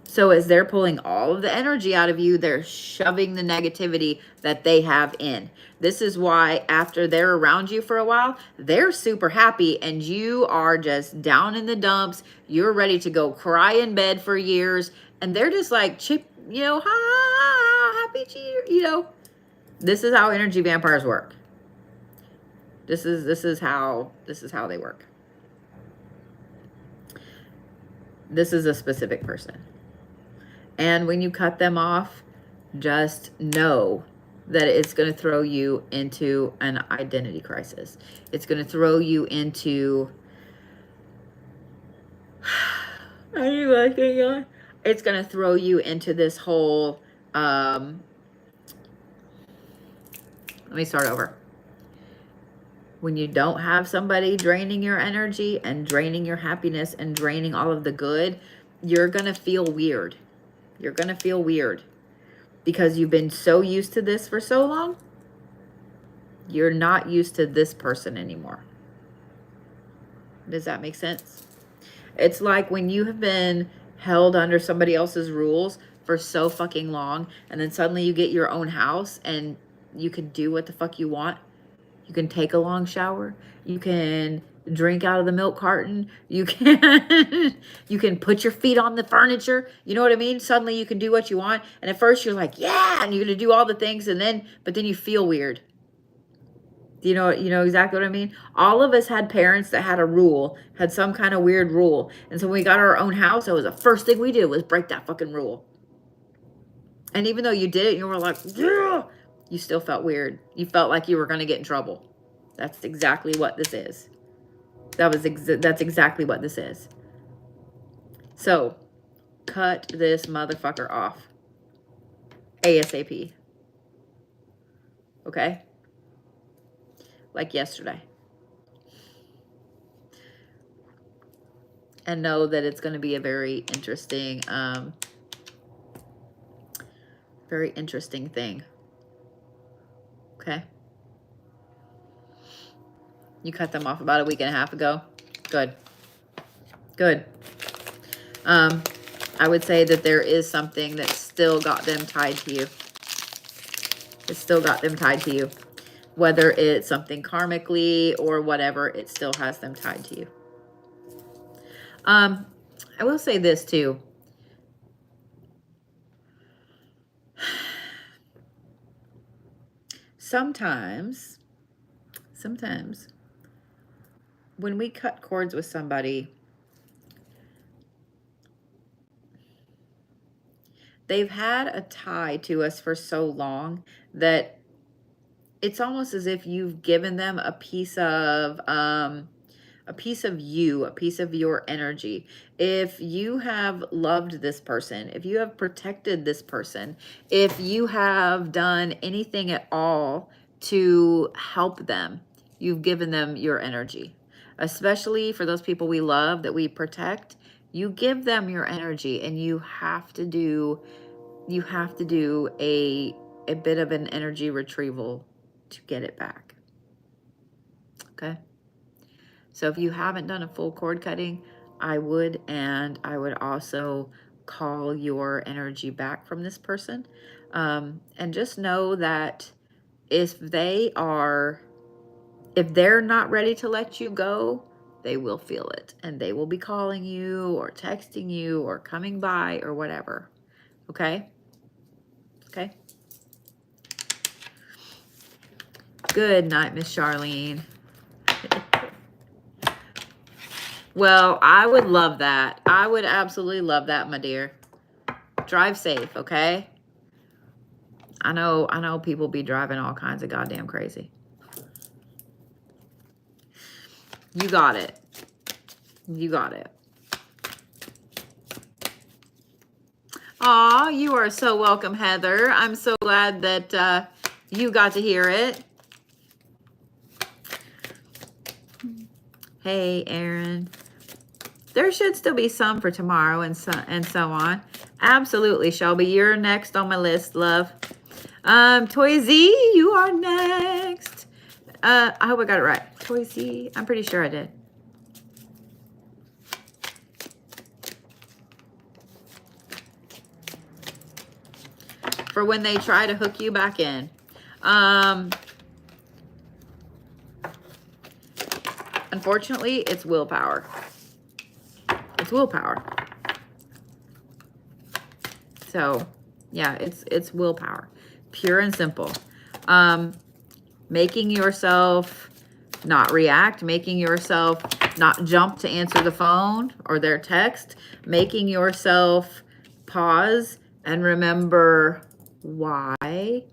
So as they're pulling all of the energy out of you, they're shoving the negativity that they have in. This is why after they're around you for a while, they're super happy and you are just down in the dumps. You're ready to go cry in bed for years. And they're just like, chip, you know, ha, happy cheer, you know. This is how energy vampires work. This is how they work. This is a specific person. And when you cut them off, just know that it's going to throw you into an identity crisis. It's going to throw you into, it's going to throw you into this whole, let me start over. When you don't have somebody draining your energy and draining your happiness and draining all of the good, you're going to feel weird. You're going to feel weird because you've been so used to this for so long. You're not used to this person anymore. Does that make sense? It's like when you have been held under somebody else's rules for so fucking long, and then suddenly you get your own house and you can do what the fuck you want. You can take a long shower. You can drink out of the milk carton. You can put your feet on the furniture. You know what I mean? Suddenly you can do what you want. And at first you're like, yeah, and you're going to do all the things. But then you feel weird. You know exactly what I mean? All of us had parents that had a rule, had some kind of weird rule. And so when we got our own house, that was the first thing we did was break that fucking rule. And even though you did it, you were like, yeah, you still felt weird. You felt like you were going to get in trouble. That's exactly what this is. That's exactly what this is. So, cut this motherfucker off. ASAP. Okay? Like yesterday. And know that it's going to be a very interesting thing. Okay? You cut them off about a week and a half ago. Good. Good. I would say that there is something that still got them tied to you. It still got them tied to you. Whether it's something karmically or whatever, it still has them tied to you. I will say this too. Sometimes when we cut cords with somebody, they've had a tie to us for so long that it's almost as if you've given them a piece of you, a piece of your energy. If you have loved this person, if you have protected this person, if you have done anything at all to help them, you've given them your energy. Especially for those people we love that we protect, you give them your energy, and you have to do a bit of an energy retrieval to get it back. Okay? So if you haven't done a full cord cutting, I would, and I would also call your energy back from this person. And just know that if they're not ready to let you go, they will feel it, and they will be calling you or texting you or coming by or whatever. Okay? Okay? Good night, Miss Charlene. Well, I would love that. I would absolutely love that, my dear. Drive safe, okay? I know people be driving all kinds of goddamn crazy. You got it. You got it. Aw, you are so welcome, Heather. I'm so glad that you got to hear it. Hey, Aaron. There should still be some for tomorrow and so on. Absolutely, Shelby. You're next on my list, love. Toisie, you are next. I hope I got it right. Toisie, I'm pretty sure I did. For when they try to hook you back in. Unfortunately, it's willpower. It's willpower. So, yeah, it's willpower. Pure and simple. Making yourself not react, making yourself not jump to answer the phone or their text, making yourself pause and remember why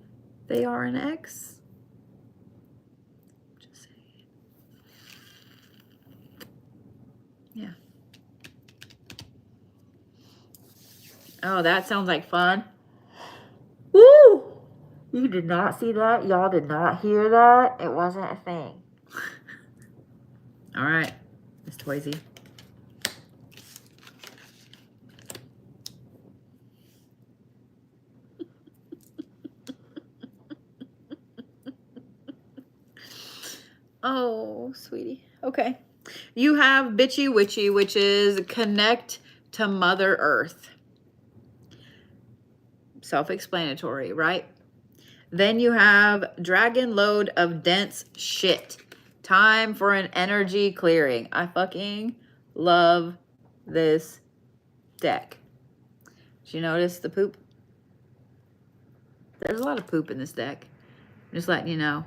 they are an ex. Just saying. Yeah. Oh, that sounds like fun. Woo! You did not see that? Y'all did not hear that? It wasn't a thing. All right, Miss Toisie. Oh, sweetie. Okay. You have Bitchy Witchy, which is connect to Mother Earth. Self-explanatory, right? Then you have Dragon Load of Dense Shit. Time for an energy clearing. I fucking love this deck. Did you notice the poop? There's a lot of poop in this deck. I'm just letting you know.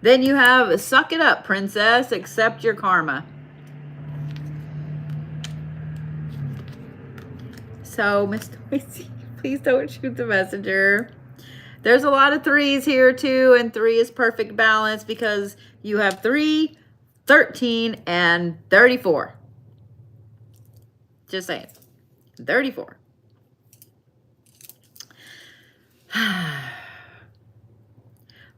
Then you have Suck It Up, Princess. Accept your karma. So, Miss Toisie, please don't shoot the messenger. There's a lot of threes here too, and 3 is perfect balance because you have 3, 13, and 34. Just saying. 34.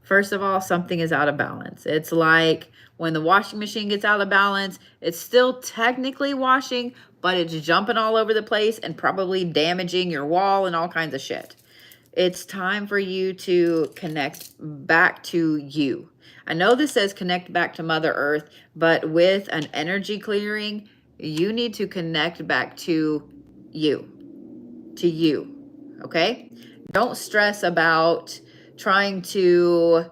First of all, something is out of balance. It's like when the washing machine gets out of balance, it's still technically washing, but it's jumping all over the place and probably damaging your wall and all kinds of shit. It's time for you to connect back to you. I know this says connect back to Mother Earth, but with an energy clearing, you need to connect back to you. To you. Okay? Don't stress about trying to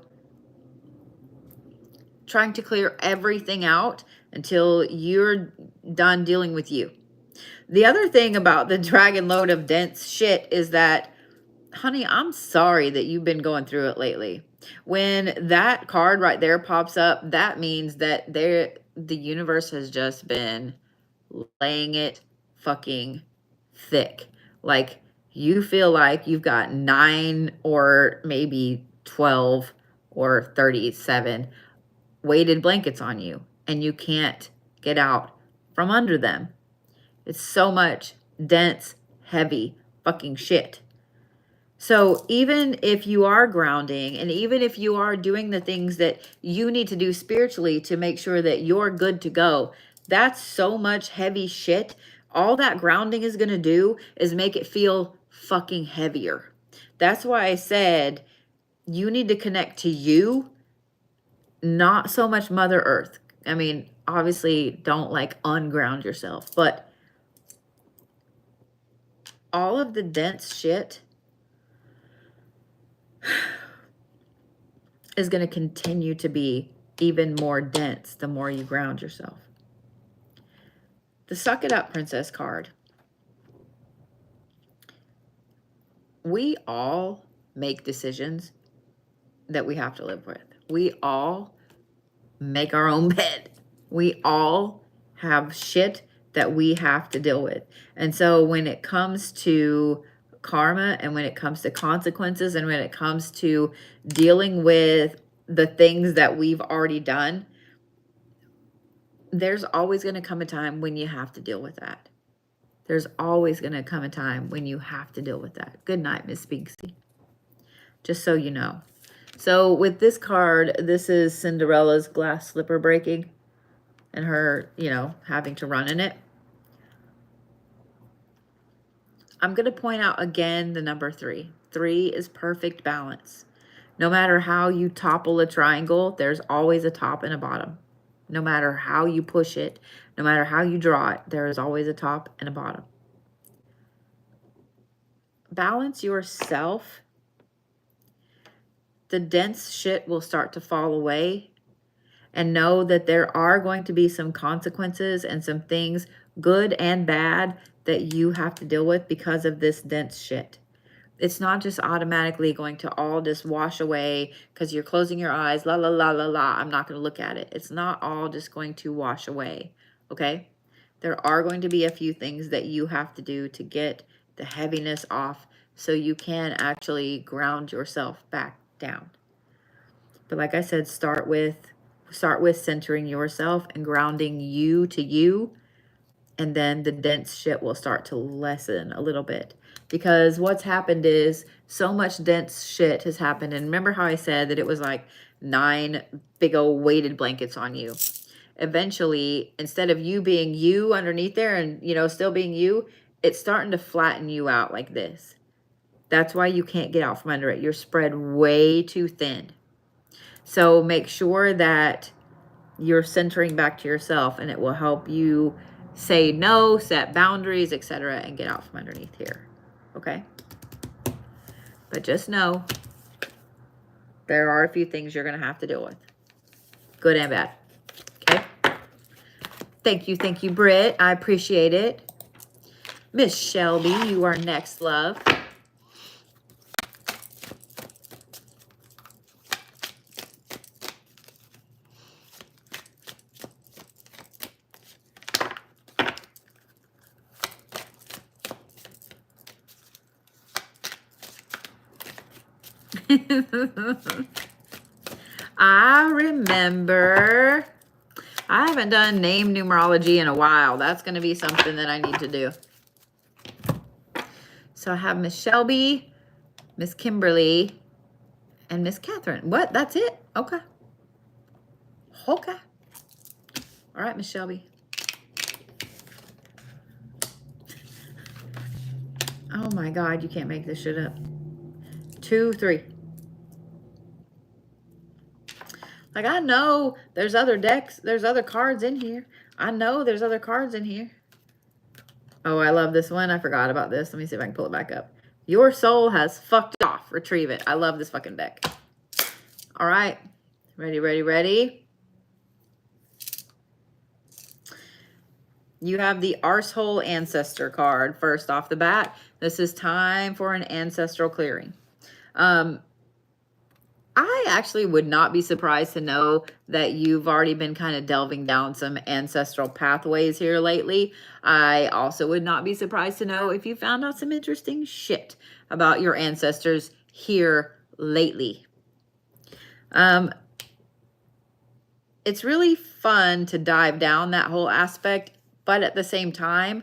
clear everything out until you're done dealing with you. The other thing about the Dragon Load of Dense Shit is that, honey, I'm sorry that you've been going through it lately. When that card right there pops up, that means that the universe has just been laying it fucking thick. Like, you feel like you've got 9 or maybe 12 or 37 weighted blankets on you, and you can't get out from under them. It's so much dense, heavy fucking shit. So even if you are grounding, and even if you are doing the things that you need to do spiritually to make sure that you're good to go, that's so much heavy shit. All that grounding is going to do is make it feel fucking heavier. That's why I said you need to connect to you, not so much Mother Earth. I mean, obviously don't like unground yourself, but all of the dense shit is going to continue to be even more dense the more you ground yourself. The Suck It Up Princess card. We all make decisions that we have to live with. We all make our own bed. We all have shit that we have to deal with. And so when it comes to karma and when it comes to consequences and when it comes to dealing with the things that we've already done, there's always going to come a time when you have to deal with that. There's always going to come a time when you have to deal with that. Good night, Miss Spinksy. Just so you know. So with this card, this is Cinderella's glass slipper breaking and her, you know, having to run in it. I'm going to point out again the number 3. 3 is perfect balance. No matter how you topple a triangle, there's always a top and a bottom. No matter how you push it, no matter how you draw it, there is always a top and a bottom. Balance yourself. The dense shit will start to fall away. And know that there are going to be some consequences and some things, good and bad, that you have to deal with because of this dense shit. It's not just automatically going to all just wash away because you're closing your eyes, la, la, la, la, la. I'm not going to look at it. It's not all just going to wash away, okay? There are going to be a few things that you have to do to get the heaviness off so you can actually ground yourself back down. But like I said, start with centering yourself and grounding you to you. And then the dense shit will start to lessen a little bit. Because what's happened is so much dense shit has happened. And remember how I said that it was like 9 big old weighted blankets on you. Eventually, instead of you being you underneath there and, you know, still being you, it's starting to flatten you out like this. That's why you can't get out from under it. You're spread way too thin. So make sure that you're centering back to yourself, and it will help you say no, set boundaries, etc., and get out from underneath here. Okay? But just know there are a few things you're going to have to deal with. Good and bad. Okay? Thank you, Britt. I appreciate it. Miss Shelby, you are next, love. I remember. I haven't done name numerology in a while. That's going to be something that I need to do. So I have Miss Shelby, Miss Kimberly, and Miss Kathryn. What? That's it? Okay. Okay. All right, Miss Shelby. Oh my God, you can't make this shit up. 2, 3. Like, I know there's other decks. There's other cards in here. I know there's other cards in here. Oh, I love this one. I forgot about this. Let me see if I can pull it back up. Your soul has fucked off. Retrieve it. I love this fucking deck. All right. Ready, ready, ready. You have the Arsehole Ancestor card first off the bat. This is time for an ancestral clearing. I actually would not be surprised to know that you've already been kind of delving down some ancestral pathways here lately. I also would not be surprised to know if you found out some interesting shit about your ancestors here lately. It's really fun to dive down that whole aspect, but at the same time,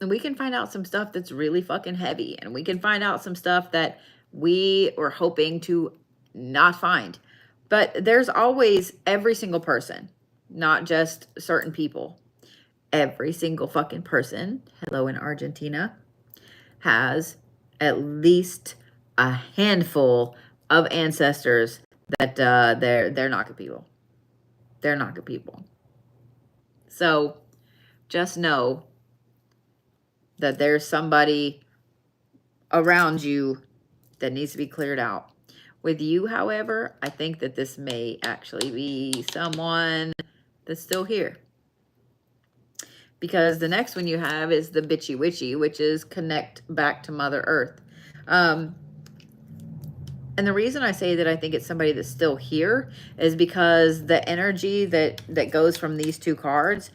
and we can find out some stuff that's really fucking heavy, and we can find out some stuff that we were hoping to not find. But there's always every single person, not just certain people. Every single fucking person, hello in Argentina, has at least a handful of ancestors that they're not good people. They're not good people. So just know that there's somebody around you that needs to be cleared out. With you, however, I think that this may actually be someone that's still here. Because the next one you have is the bitchy witchy, which is connect back to Mother Earth. And the reason I say that I think it's somebody that's still here is because the energy that goes from these two cards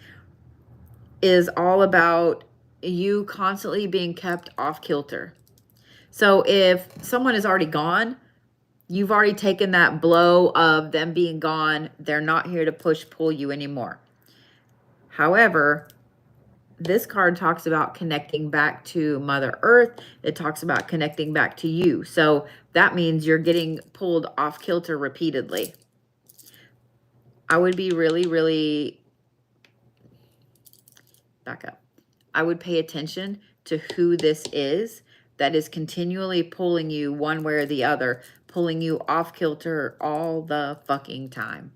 is all about you constantly being kept off kilter. So if someone is already gone, you've already taken that blow of them being gone. They're not here to pull you anymore. However, this card talks about connecting back to Mother Earth. It talks about connecting back to you. So that means you're getting pulled off kilter repeatedly. I would be really back up. I would pay attention to who this is that is continually pulling you one way or the other, pulling you off kilter all the fucking time.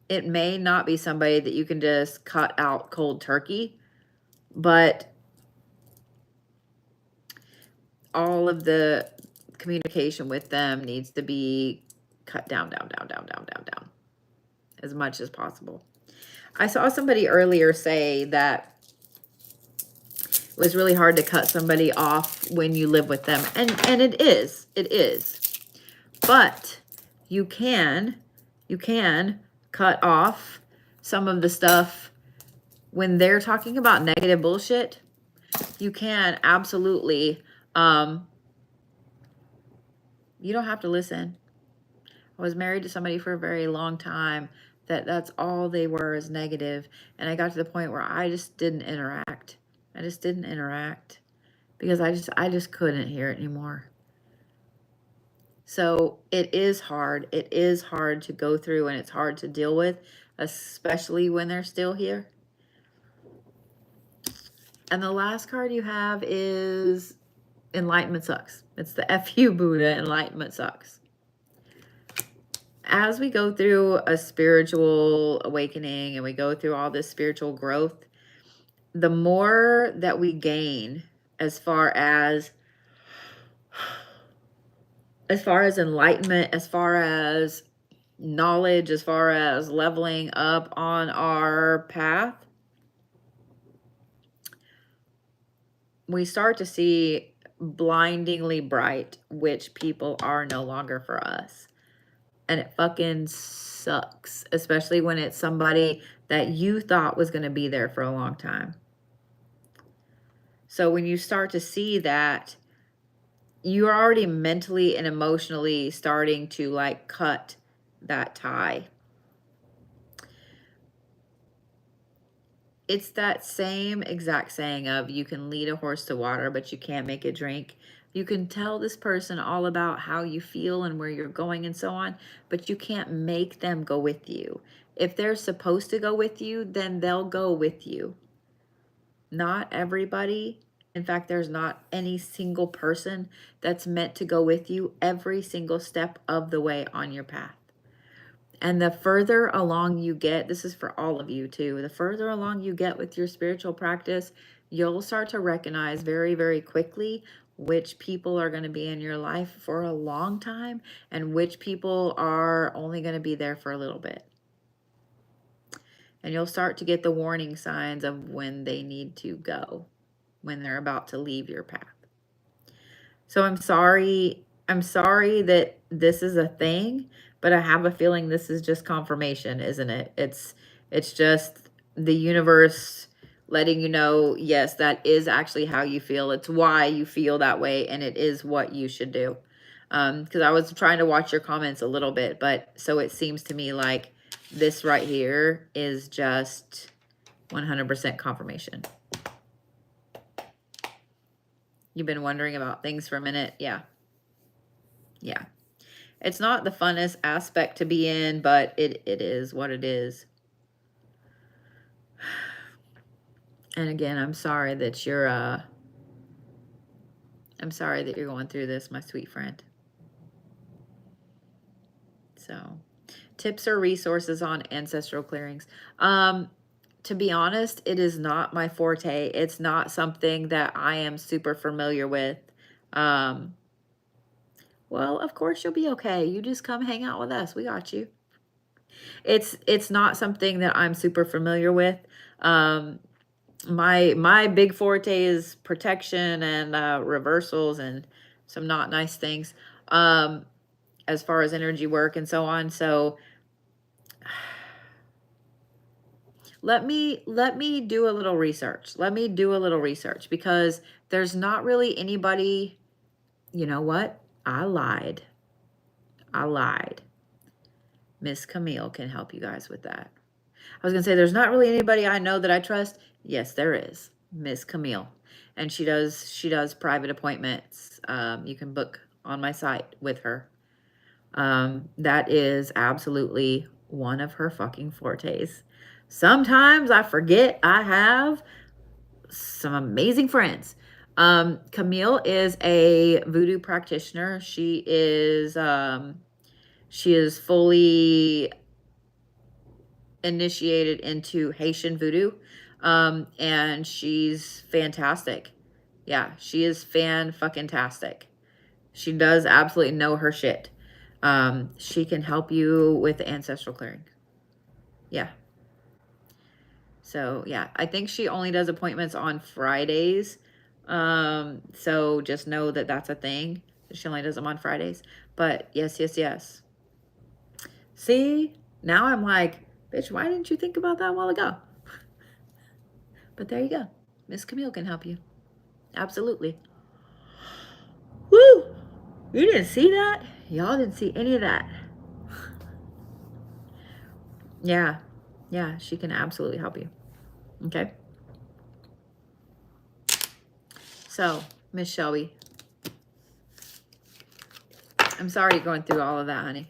It may not be somebody that you can just cut out cold turkey, but all of the communication with them needs to be cut down as much as possible. I saw somebody earlier say that it was really hard to cut somebody off when you live with them. And it is. But you can cut off some of the stuff when they're talking about negative bullshit. You can absolutely, you don't have to listen. I was married to somebody for a very long time that's all they were is negative. And I got to the point where I just didn't interact. Because I just couldn't hear it anymore. So it is hard. It is hard to go through and it's hard to deal with, especially when they're still here. And the last card you have is Enlightenment Sucks. It's the F.U. Buddha, Enlightenment Sucks. As we go through a spiritual awakening and we go through all this spiritual growth, the more that we gain as far as enlightenment, as far as knowledge, as far as leveling up on our path, we start to see blindingly bright which people are no longer for us. And it fucking sucks, especially when it's somebody that you thought was going to be there for a long time. So when you start to see that, you're already mentally and emotionally starting to like cut that tie. It's that same exact saying of you can lead a horse to water, but you can't make it drink. You can tell this person all about how you feel and where you're going and so on, but you can't make them go with you. If they're supposed to go with you, then they'll go with you. Not everybody. In fact, there's not any single person that's meant to go with you every single step of the way on your path. And the further along you get, this is for all of you too, the further along you get with your spiritual practice, you'll start to recognize very, very quickly which people are going to be in your life for a long time and which people are only going to be there for a little bit. And you'll start to get the warning signs of when they need to go, when they're about to leave your path. So I'm sorry that this is a thing, but I have a feeling this is just confirmation, isn't it? It's just the universe letting you know, yes, that is actually how you feel. It's why you feel that way, and it is what you should do. Because I was trying to watch your comments a little bit, but so it seems to me like this right here is just 100% confirmation. You've been wondering about things for a minute. Yeah. It's not the funnest aspect to be in, but it is what it is. And again, I'm sorry that you're going through this, my sweet friend. So, tips or resources on ancestral clearings. To be honest, it is not my forte. It's not something that I am super familiar with. Well, of course you'll be okay. You just come hang out with us. We got you. It's not something that I'm super familiar with. My big forte is protection and reversals and some not nice things as far as energy work and so on. So let me do a little research. Let me do a little research because there's not really anybody. You know what? I lied. Miss Camille can help you guys with that. I was gonna say there's not really anybody I know that I trust. Yes, there is. Miss Camille. And she does private appointments. You can book on my site with her. That is absolutely one of her fucking fortes. Sometimes I forget I have some amazing friends. Camille is a voodoo practitioner. She is fully initiated into Haitian voodoo. And she's fantastic. Yeah, she is fan-fucking-tastic. She does absolutely know her shit. She can help you with the ancestral clearing. Yeah. So, yeah, I think she only does appointments on Fridays. So just know that that's a thing. She only does them on Fridays. But yes. See, now I'm like, bitch, why didn't you think about that a while ago? But there you go. Miss Camille can help you. Absolutely. Woo! You didn't see that? Y'all didn't see any of that. Yeah, she can absolutely help you. Okay. So, Miss Shelby, I'm sorry you're going through all of that, honey.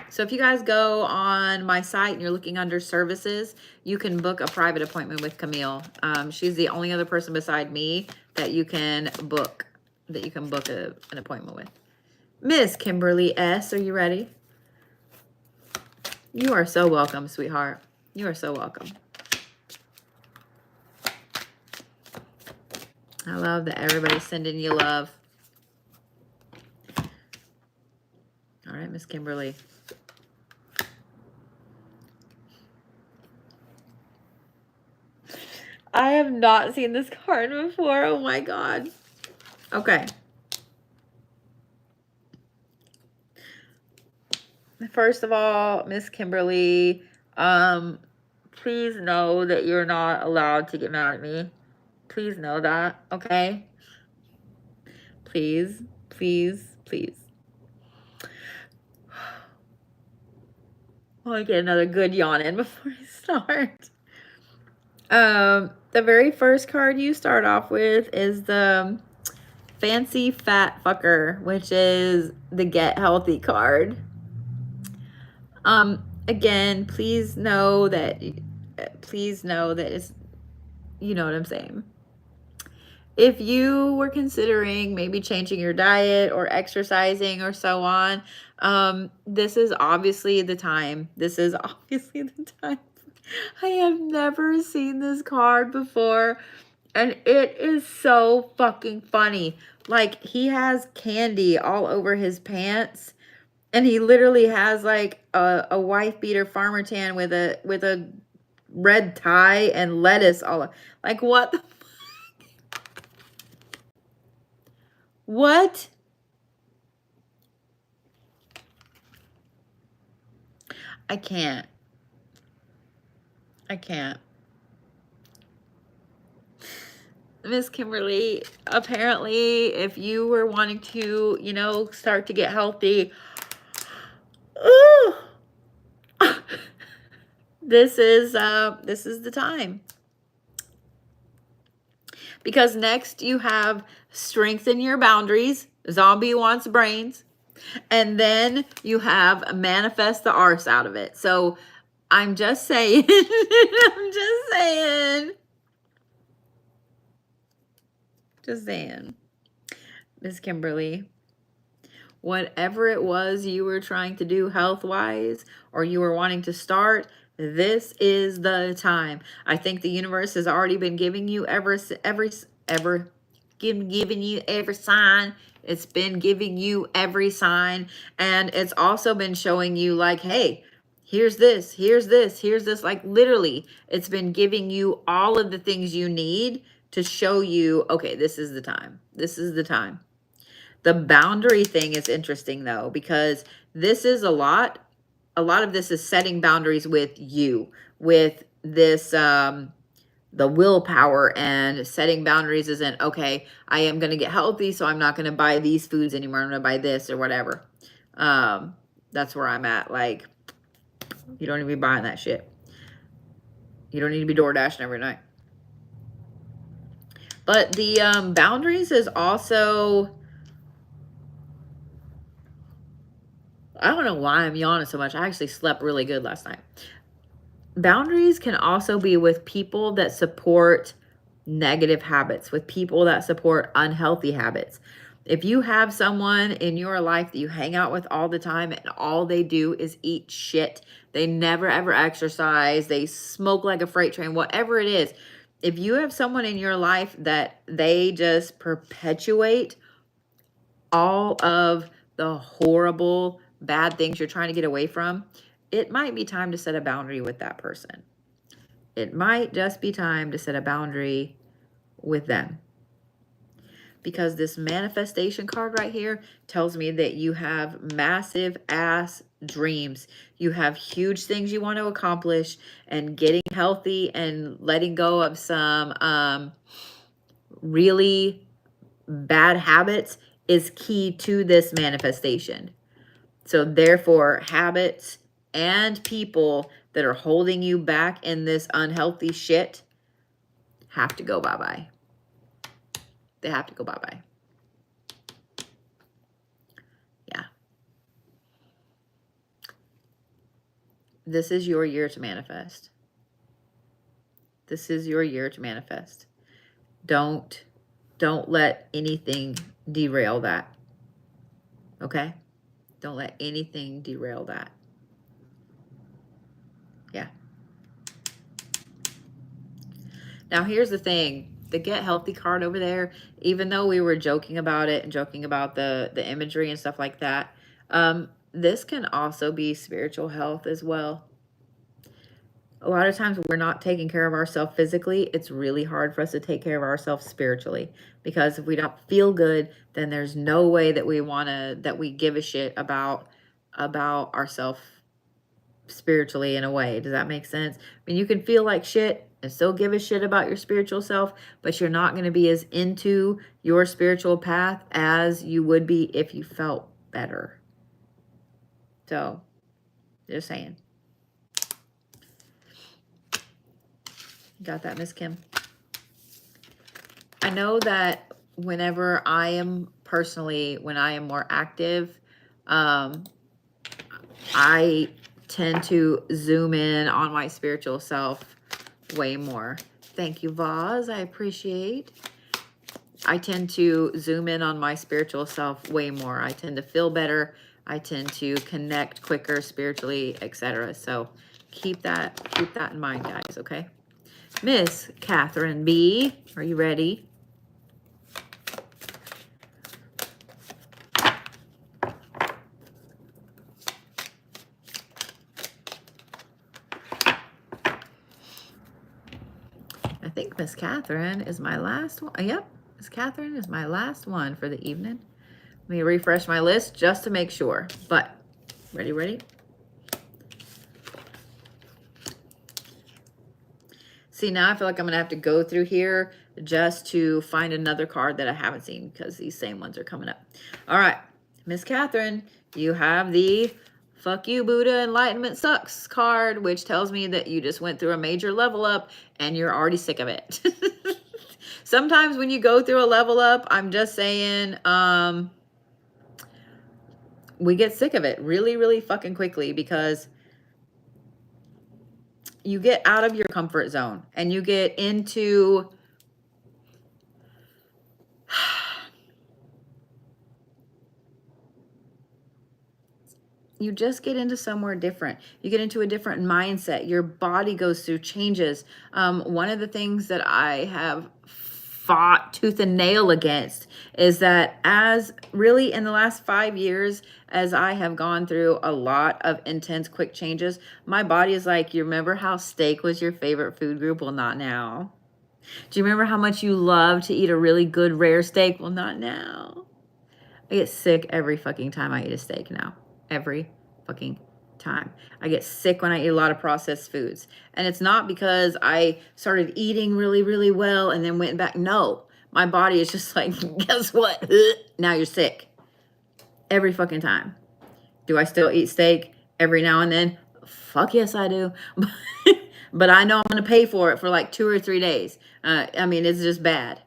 So if you guys go on my site and you're looking under services, you can book a private appointment with Camille. She's the only other person beside me that you can book an appointment with. Miss Kimberly S, are you ready? You are so welcome, sweetheart. You are so welcome. I love that everybody's sending you love. All right, Miss Kimberly. I have not seen this card before. Oh my God. Okay. First of all, Miss Kimberly, please know that you're not allowed to get mad at me. Please know that, okay? Please. I want to get another good yawn in before I start. The very first card you start off with is the Fancy Fat Fucker, which is the Get Healthy card. Again, please know that it's, you know what I'm saying. If you were considering maybe changing your diet or exercising or so on, this is obviously the time. I have never seen this card before, and it is so fucking funny. Like, he has candy all over his pants, and he literally has like a wife beater farmer tan with a red tie and lettuce all like, what the fuck? What? I can't. Miss Kimberly, apparently if you were wanting to, start to get healthy, this is the time. Because next you have strengthen your boundaries, zombie wants brains, and then you have manifest the arse out of it. So I'm just saying, Just saying. Miss Kimberly, whatever it was you were trying to do health-wise or you were wanting to start, This is the time. I think the universe has already been giving you giving you every sign. It's been giving you every sign. And it's also been showing you like, hey, here's this, here's this, here's this. Like literally, it's been giving you all of the things you need to show you, okay, this is the time. This is the time. The boundary thing is interesting though, because this is a lot of this is setting boundaries with you, with this, the willpower, and setting boundaries isn't, okay, I am going to get healthy, so I'm not going to buy these foods anymore. I'm going to buy this or whatever. That's where I'm at. Like, you don't need to be buying that shit. You don't need to be door dashing every night. But the boundaries is also, I don't know why I'm yawning so much. I actually slept really good last night. Boundaries can also be with people that support negative habits, with people that support unhealthy habits. If you have someone in your life that you hang out with all the time and all they do is eat shit, they never ever exercise, they smoke like a freight train, whatever it is. If you have someone in your life that they just perpetuate all of the horrible, bad things you're trying to get away from, it might be time to set a boundary with that person. It might just be time to set a boundary with them. Because this manifestation card right here tells me that you have massive ass dreams. You have huge things you want to accomplish, and getting healthy and letting go of some really bad habits is key to this manifestation. So therefore, habits and people that are holding you back in this unhealthy shit have to go bye-bye. They have to go bye-bye. Yeah. This is your year to manifest. This is your year to manifest. Don't let anything derail that. Okay? Don't let anything derail that. Yeah. Now, here's the thing. The Get Healthy card over there, even though we were joking about it and joking about the imagery and stuff like that, this can also be spiritual health as well. A lot of times we're not taking care of ourselves physically. It's really hard for us to take care of ourselves spiritually, because if we don't feel good, then there's no way that we give a shit about ourselves spiritually in a way. Does that make sense? I mean, you can feel like shit and still give a shit about your spiritual self, but you're not going to be as into your spiritual path as you would be if you felt better. So, just saying. Got that, Miss Kim? I know that whenever I am more active, I tend to zoom in on my spiritual self way more. Thank you, Vaz. I appreciate. I tend to zoom in on my spiritual self way more. I tend to feel better. I tend to connect quicker spiritually, etc. So keep that in mind, guys, okay? Miss Kathryn B, are you ready? I think Miss Kathryn is my last one. Yep, Miss Kathryn is my last one for the evening. Let me refresh my list just to make sure. But, ready? See, now I feel like I'm going to have to go through here just to find another card that I haven't seen, because these same ones are coming up. All right, Miss Kathryn, you have the Fuck You, Buddha, Enlightenment Sucks card, which tells me that you just went through a major level up and you're already sick of it. Sometimes when you go through a level up, I'm just saying, we get sick of it really, really fucking quickly, because you get out of your comfort zone and you get into you just get into somewhere different. You get into a different mindset. Your body goes through changes. One of the things that I have fought tooth and nail against is that, as really in the last 5 years, as I have gone through a lot of intense quick changes, my body is like, you remember how steak was your favorite food group? Well, not now. Do you remember how much you love to eat a really good rare steak? Well, not now. I get sick every fucking time I eat a steak now. Every fucking time. I get sick when I eat a lot of processed foods. And it's not because I started eating really, really well and then went back. No, my body is just like, guess what? Now you're sick. Every fucking time. Do I still eat steak every now and then? Fuck yes, I do. But I know I'm going to pay for it for like 2 or 3 days. I mean, it's just bad.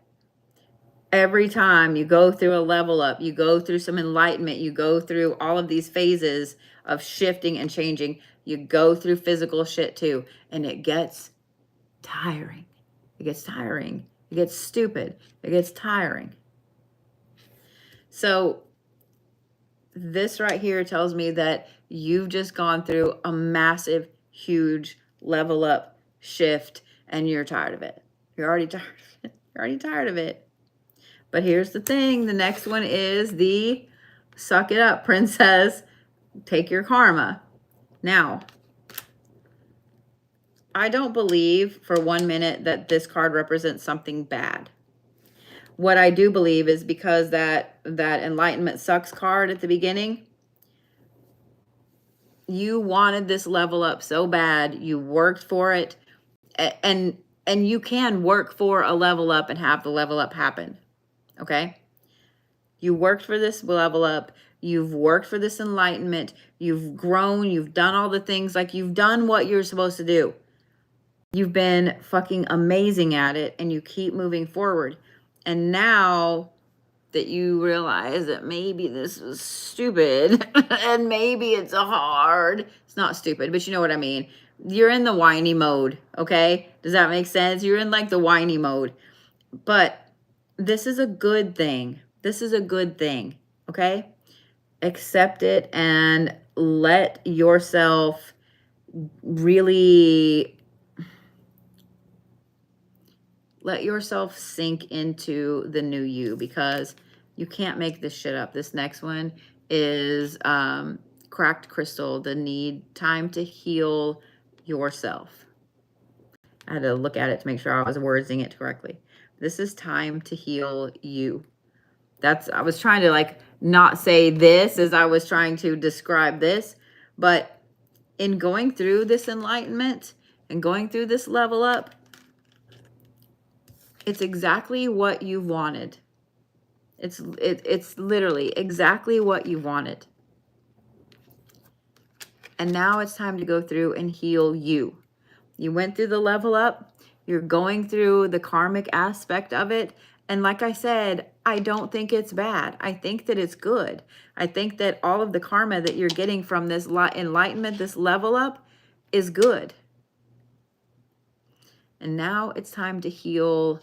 Every time you go through a level up, you go through some enlightenment, you go through all of these phases of shifting and changing, you go through physical shit too, and it gets tiring. It gets tiring. It gets stupid. It gets tiring. So this right here tells me that you've just gone through a massive, huge level up shift, and you're tired of it. You're already tired of it. You're already tired of it. But here's the thing. The next one is the suck it up, princess. Take your karma. Now, I don't believe for 1 minute that this card represents something bad. What I do believe is because that enlightenment sucks card at the beginning, you wanted this level up so bad, you worked for it, and you can work for a level up and have the level up happen. Okay? You worked for this level up. You've worked for this enlightenment. You've grown. You've done all the things. Like, you've done what you're supposed to do. You've been fucking amazing at it, and you keep moving forward. And now that you realize that maybe this is stupid and maybe it's hard. It's not stupid, but you know what I mean. You're in the whiny mode, okay? Does that make sense? You're in like the whiny mode. But this is a good thing. This is a good thing, okay? Accept it and let yourself really let yourself sink into the new you, because you can't make this shit up. This next one is cracked crystal, the need, time to heal yourself. I had to look at it to make sure I was wording it correctly. This is time to heal you. I was trying to like not say this as I was trying to describe this, but in going through this enlightenment and going through this level up, it's exactly what you wanted. It's literally exactly what you wanted. And now it's time to go through and heal you. You went through the level up. You're going through the karmic aspect of it. And like I said, I don't think it's bad. I think that it's good. I think that all of the karma that you're getting from this enlightenment, this level up, is good. And now it's time to heal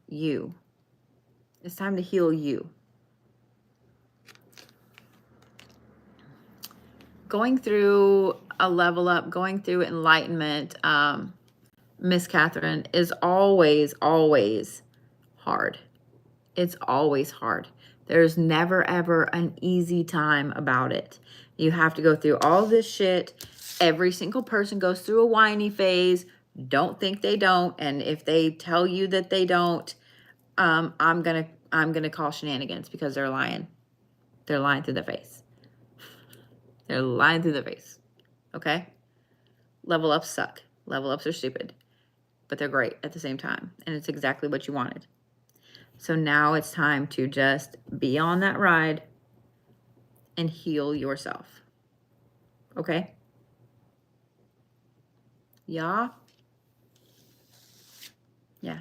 you. It's time to heal you. Going through a level up, going through enlightenment, Miss Kathryn, is always, always hard. It's always hard. There's never, ever an easy time about it. You have to go through all this shit. Every single person goes through a whiny phase. Don't think they don't. And if they tell you that they don't, I'm gonna call shenanigans, because they're lying. They're lying through the face. They're lying through the face. Okay? Level ups suck. Level ups are stupid. But they're great at the same time. And it's exactly what you wanted. So now it's time to just be on that ride and heal yourself. Okay? Yeah? Yeah.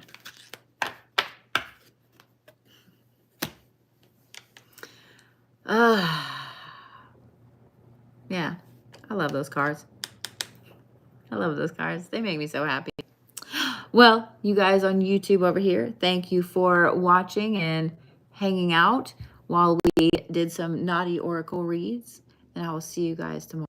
Yeah. I love those cards. I love those cards. They make me so happy. Well, you guys on YouTube over here, thank you for watching and hanging out while we did some naughty oracle reads and I will see you guys tomorrow.